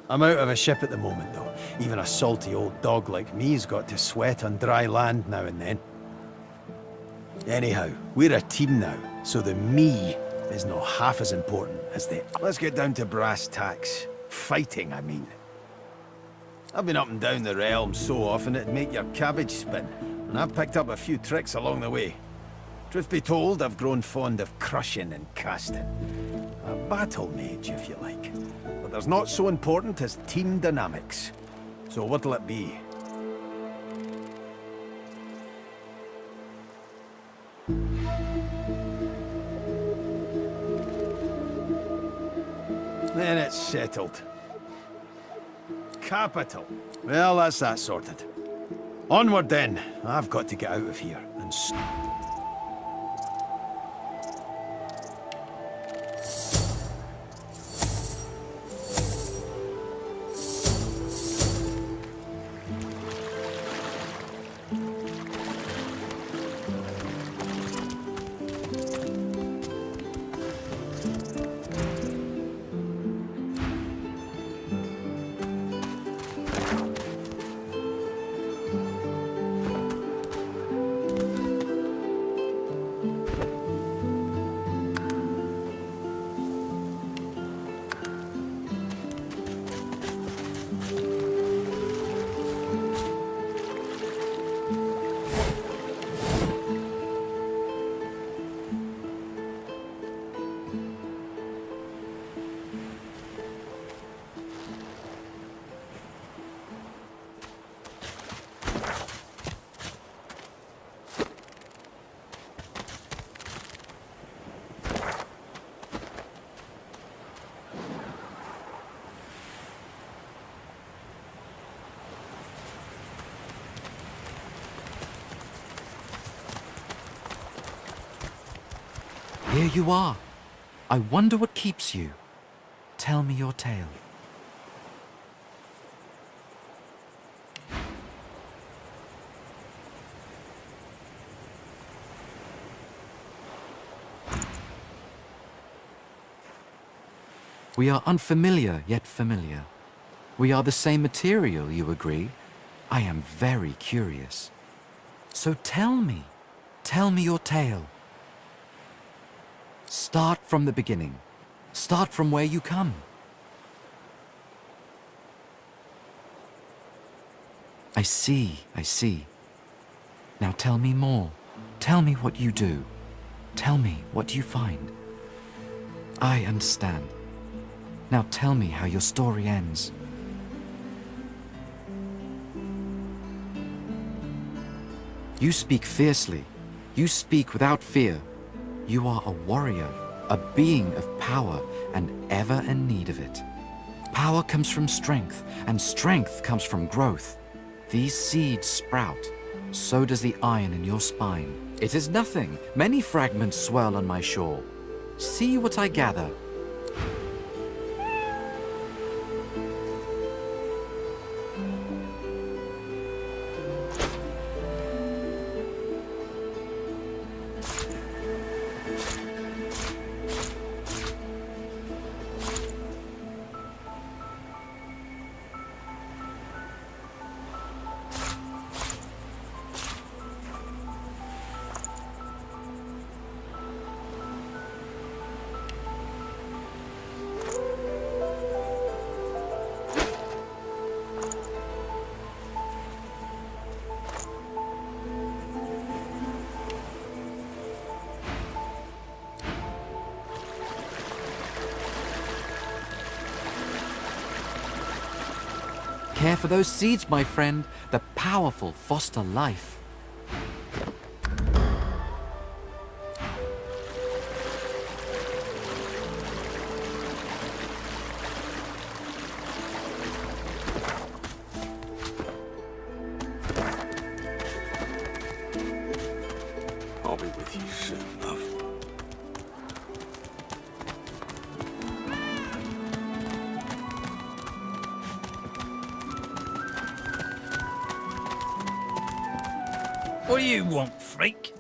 I'm out of a ship at the moment, though. Even a salty old dog like me's got to sweat on dry land now and then. Anyhow, we're a team now, so the me is not half as important as the... Let's get down to brass tacks. Fighting, I mean. I've been up and down the realm so often it'd make your cabbage spin, and I've picked up a few tricks along the way. Truth be told, I've grown fond of crushing and casting. A battle mage, if you like. But there's not so important as team dynamics. So what'll it be? Then it's settled. Capital. Well, that's that sorted. Onward then. I've got to get out of here and... Here you are. I wonder what keeps you. Tell me your tale. We are unfamiliar, yet familiar. We are the same material, you agree? I am very curious. So tell me your tale. Start from the beginning. Start from where you come. I see. Now tell me more. Tell me what you do. Tell me what you find. I understand. Now tell me how your story ends. You speak fiercely. You speak without fear. You are a warrior, a being of power, and ever in need of it. Power comes from strength, and strength comes from growth. These seeds sprout. So does the iron in your spine. It is nothing. Many fragments swirl on my shore. See what I gather. Care for those seeds, my friend. The powerful foster life. I'll be with you soon, love. What do you want, freak?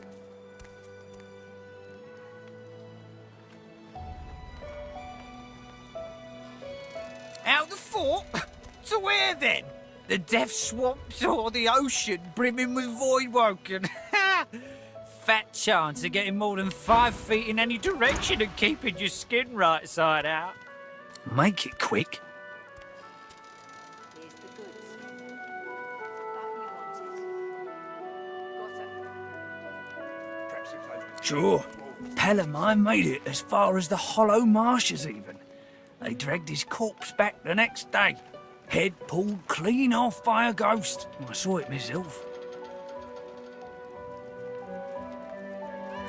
Out the fort? To where then? The death swamps or the ocean brimming with void-woken? Fat chance of getting more than 5 feet in any direction and keeping your skin right side out. Make it quick. Sure. Pal of mine made it as far as the hollow marshes even. They dragged his corpse back the next day. Head pulled clean off by a ghost. I saw it myself.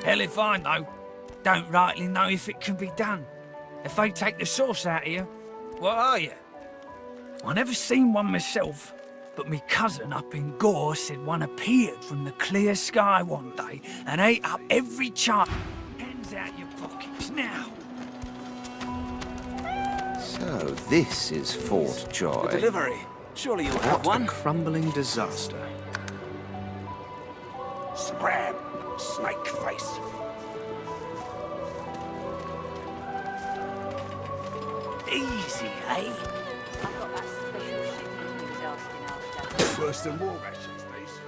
Hell if I know. Don't rightly know if it can be done. If they take the sauce out of you, what are you? I never seen one myself, but me cousin up in Gore said one appeared from the clear sky one day and ate up every chart. Hands out your pockets now. So this is Fort Joy. The delivery. Surely you'll have one. What a crumbling disaster. Scram, snake face. Easy, eh? Worse than war rations, these.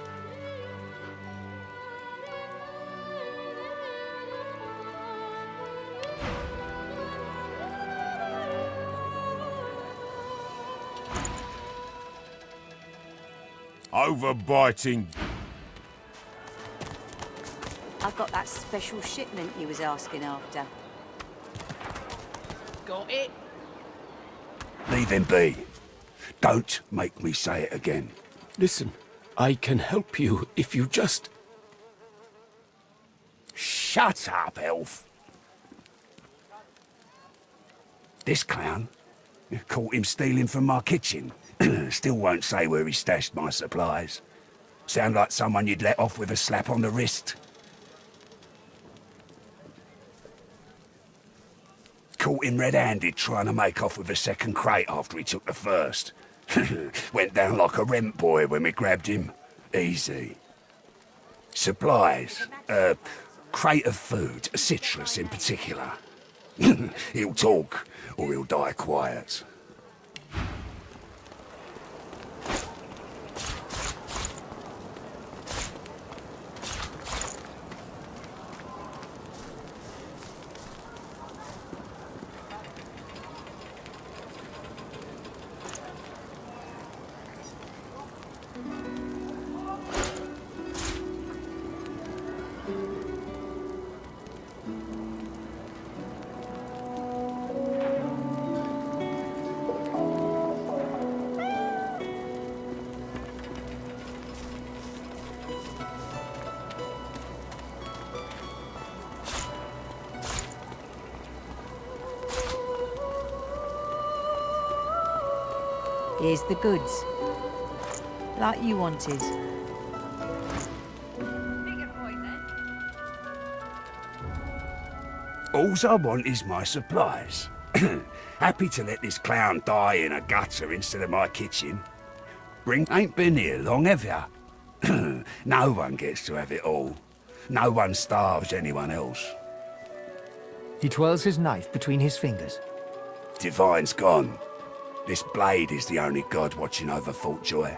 Overbiting. I've got that special shipment you was asking after. Got it? Leave him be. Don't make me say it again. Listen, I can help you if you just... Shut up, elf. This clown, caught him stealing from my kitchen. Still won't say where he stashed my supplies. Sound like someone you'd let off with a slap on the wrist. caught him red-handed trying to make off with a second crate after he took the first. Went down like a rent boy when we grabbed him. Easy. Supplies. Crate of food, citrus in particular. He'll talk, or he'll die quiet. Here's the goods. Like you wanted. Alls I want is my supplies. Happy to let this clown die in a gutter instead of my kitchen. Ain't been here long, have ya? No one gets to have it all. No one starves anyone else. He twirls his knife between his fingers. Divine's gone. This blade is the only god watching over Fort Joy.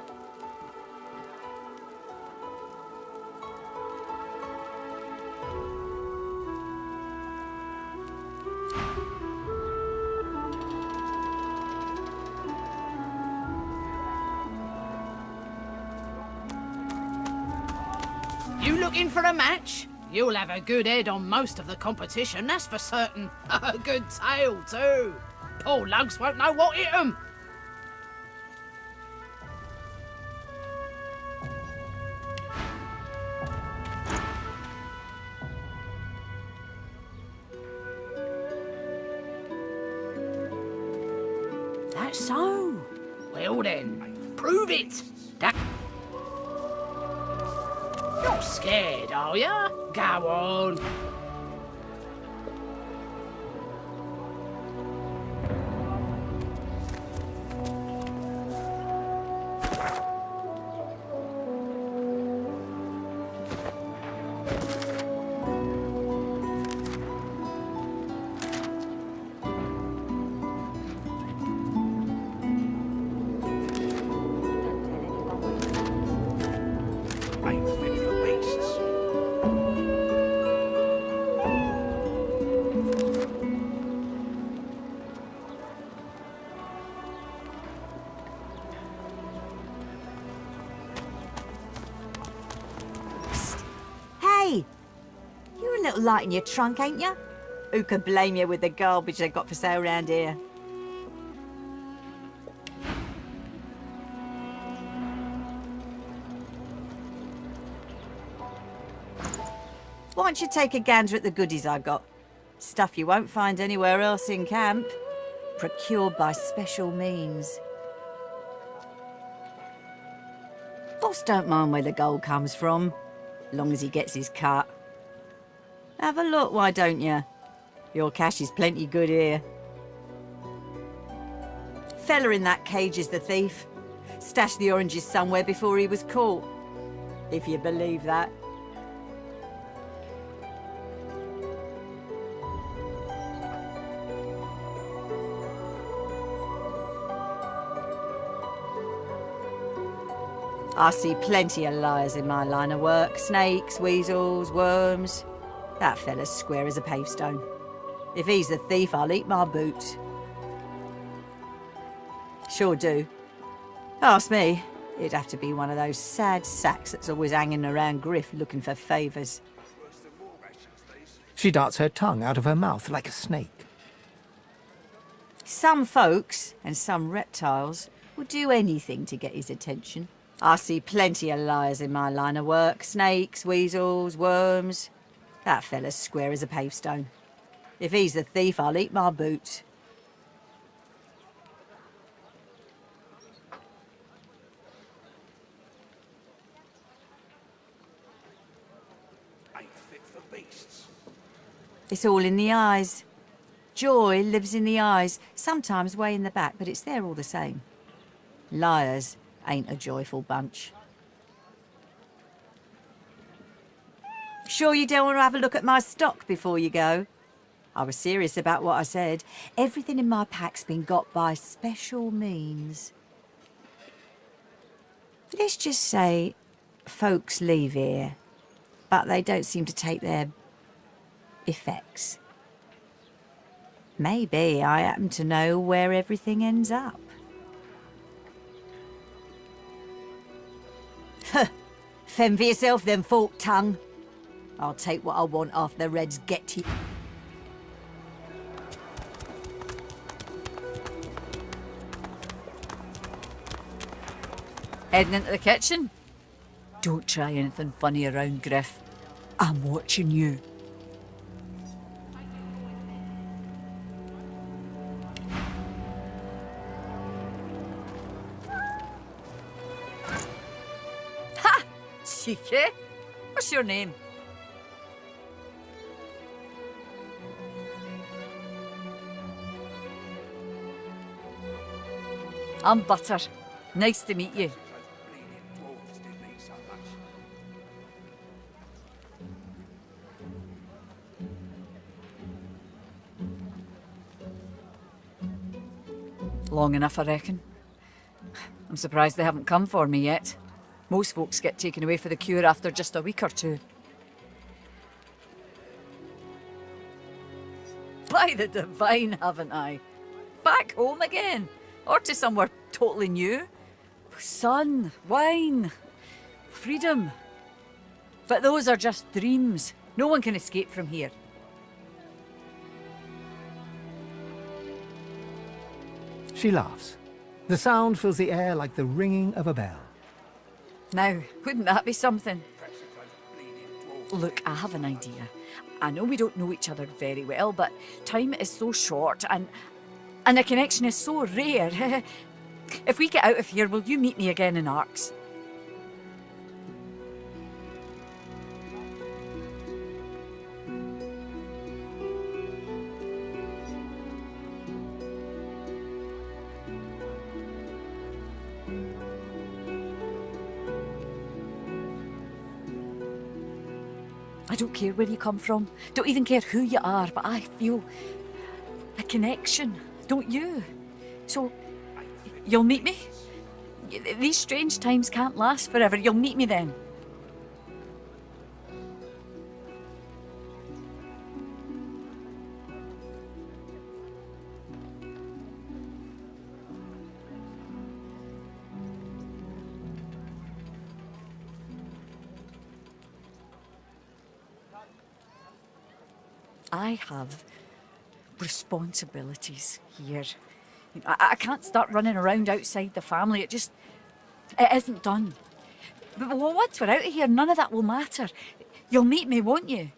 You looking for a match? You'll have a good head on most of the competition, that's for certain. A good tail, too. Poor lugs won't know what hit 'em. That's so. Well then, prove it. You're scared, are ya? Go on. Light in your trunk, ain't ya? Who could blame you with the garbage they've got for sale round here? Why don't you take a gander at the goodies I got? Stuff you won't find anywhere else in camp. Procured by special means. Boss don't mind where the gold comes from, long as he gets his cut. Have a look, why don't you? Your cash is plenty good here. Fella in that cage is the thief. Stashed the oranges somewhere before he was caught. If you believe that. I see plenty of liars in my line of work. Snakes, weasels, worms. That fella's square as a pavestone. If he's the thief, I'll eat my boots. Sure do. Ask me, it'd have to be one of those sad sacks that's always hanging around Griff looking for favours. She darts her tongue out of her mouth like a snake. Some folks, and some reptiles, will do anything to get his attention. I see plenty of liars in my line of work. Snakes, weasels, worms. That fella's square as a pavestone. If he's the thief, I'll eat my boots. Ain't fit for beasts. It's all in the eyes. Joy lives in the eyes, sometimes way in the back, but it's there all the same. Liars ain't a joyful bunch. Sure you don't want to have a look at my stock before you go? I was serious about what I said. Everything in my pack's been got by special means. Let's just say folks leave here, but they don't seem to take their effects. Maybe I happen to know where everything ends up. Fend for yourself then, forked tongue. I'll take what I want after the Reds get to you. Heading into the kitchen? Don't try anything funny around, Griff. I'm watching you. Ha! Cheeky. What's your name? I'm Butter. Nice to meet you. Long enough, I reckon. I'm surprised they haven't come for me yet. Most folks get taken away for the cure after just a week or two. By the divine, haven't I? Back home again. Or to somewhere totally new. Sun, wine, freedom. But those are just dreams. No one can escape from here. She laughs. The sound fills the air like the ringing of a bell. Now, wouldn't that be something? Look, I have an idea. I know we don't know each other very well, but time is so short and a connection is so rare. If we get out of here, will you meet me again in Arks? I don't care where you come from, don't even care who you are, but I feel a connection, don't you? So, you'll meet me? These strange times can't last forever. You'll meet me then. I have responsibilities here. I can't start running around outside the family. It isn't done. But once we're out of here, none of that will matter. You'll meet me, won't you?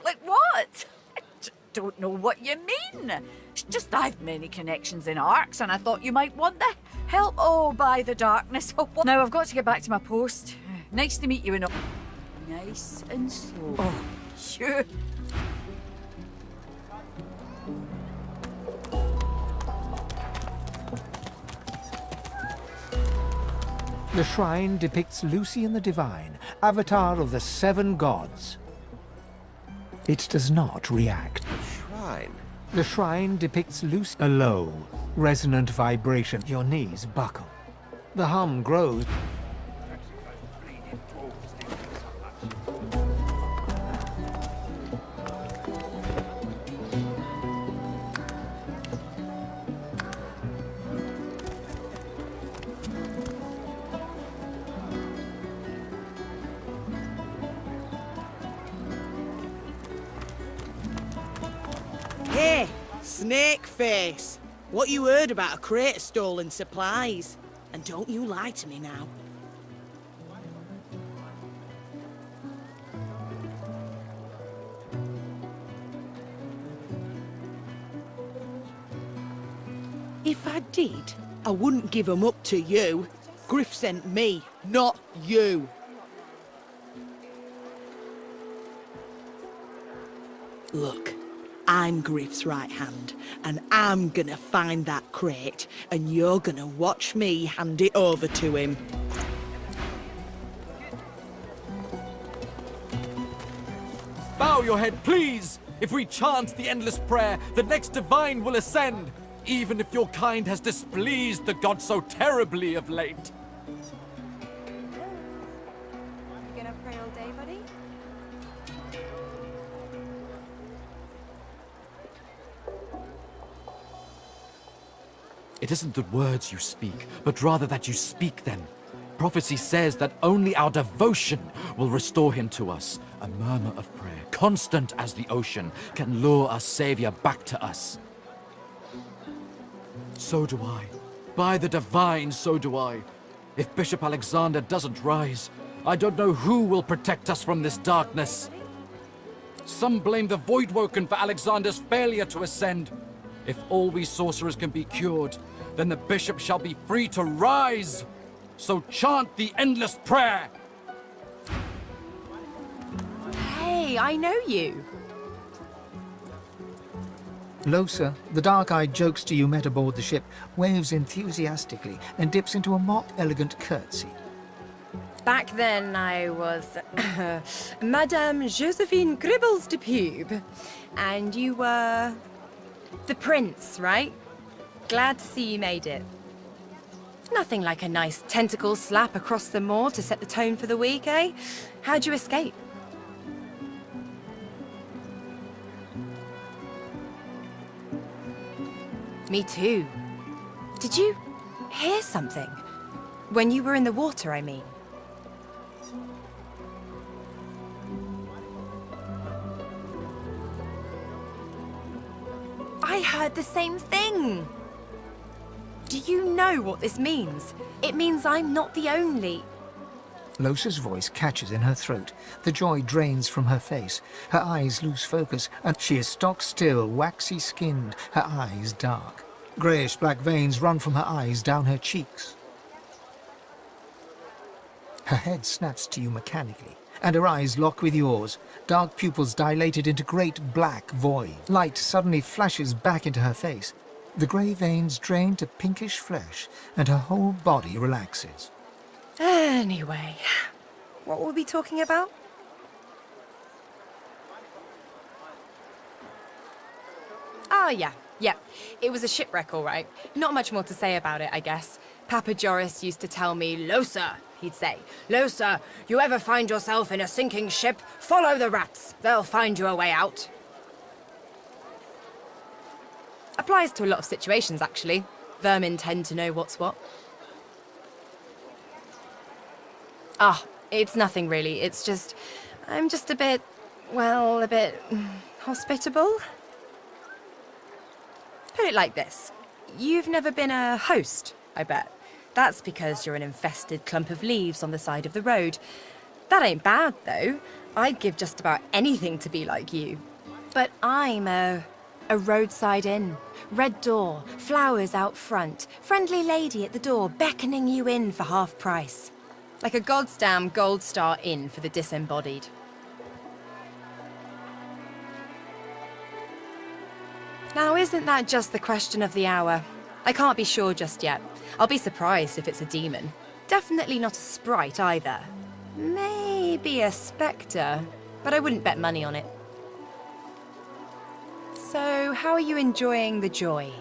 Like what? Don't know what you mean. It's just I've many connections in Arks and I thought you might want the help. Oh, by the darkness. Now I've got to get back to my post. Nice to meet you and all. Nice and slow. Oh, you. The shrine depicts Lucian the Divine, avatar of the 7 gods. It does not react. Shrine? The shrine depicts a low, resonant vibration. Your knees buckle. The hum grows. Hey, snake face! What you heard about a crate of stolen supplies? And don't you lie to me now. If I did, I wouldn't give 'em up to you. Griff sent me, not you. Look, I'm Griff's right hand, and I'm gonna find that crate, and you're gonna watch me hand it over to him. Bow your head, please! If we chant the endless prayer, the next divine will ascend, even if your kind has displeased the god so terribly of late. You gonna pray all day, buddy? It isn't the words you speak, but rather that you speak them. Prophecy says that only our devotion will restore him to us. A murmur of prayer, constant as the ocean, can lure our Savior back to us. So do I. By the divine, so do I. If Bishop Alexander doesn't rise, I don't know who will protect us from this darkness. Some blame the Voidwoken for Alexander's failure to ascend. If all we sorcerers can be cured, then the bishop shall be free to rise. So chant the endless prayer! Hey, I know you. Losa, the dark-eyed jokester you met aboard the ship, waves enthusiastically and dips into a mock elegant curtsy. Back then, I was Madame Josephine Gribbles de Pube, and you were the prince, right? Glad to see you made it. Nothing like a nice tentacle slap across the moor to set the tone for the week, eh? How'd you escape? Me too. Did you hear something? When you were in the water, I mean. I heard the same thing. Do you know what this means? It means I'm not the only. Losa's voice catches in her throat. The joy drains from her face. Her eyes lose focus, and she is stock-still, waxy-skinned, her eyes dark. Greyish-black veins run from her eyes down her cheeks. Her head snaps to you mechanically, and her eyes lock with yours. Dark pupils dilated into great black void. Light suddenly flashes back into her face. The grey veins drain to pinkish flesh, and her whole body relaxes. Anyway, what were we talking about? Oh, yeah. It was a shipwreck, all right. Not much more to say about it, I guess. Papa Joris used to tell me, Losa, he'd say, Losa, you ever find yourself in a sinking ship, follow the rats. They'll find you a way out. Applies to a lot of situations, actually. Vermin tend to know what's what. It's nothing really. It's just... I'm just a bit hospitable? Put it like this. You've never been a host, I bet. That's because you're an infested clump of leaves on the side of the road. That ain't bad, though. I'd give just about anything to be like you. But I'm a roadside inn. Red door, flowers out front, friendly lady at the door beckoning you in for half price. Like a goddamn gold star inn for the disembodied. Now, isn't that just the question of the hour? I can't be sure just yet. I'll be surprised if it's a demon. Definitely not a sprite either. Maybe a spectre, but I wouldn't bet money on it. So, how are you enjoying the joy?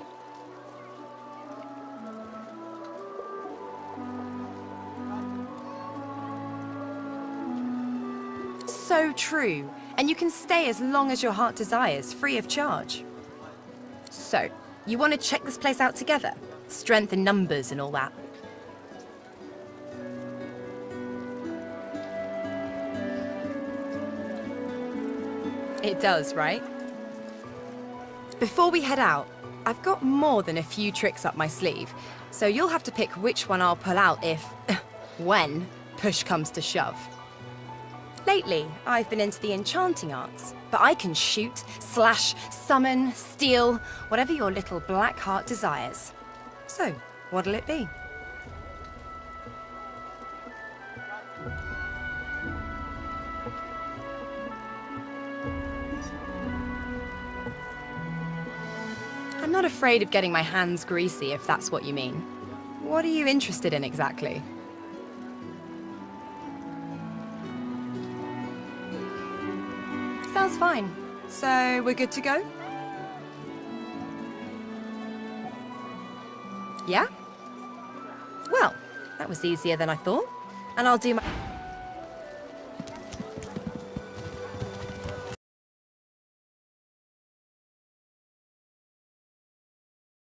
So true. And you can stay as long as your heart desires, free of charge. So, you want to check this place out together? Strength in numbers and all that. It does, right? Before we head out, I've got more than a few tricks up my sleeve, so you'll have to pick which one I'll pull out if, when, push comes to shove. Lately, I've been into the enchanting arts, but I can shoot, slash, summon, steal, whatever your little black heart desires. So, what'll it be? I'm not afraid of getting my hands greasy, if that's what you mean. What are you interested in exactly? Sounds fine. So, we're good to go? Yeah? Well, that was easier than I thought. And I'll do my...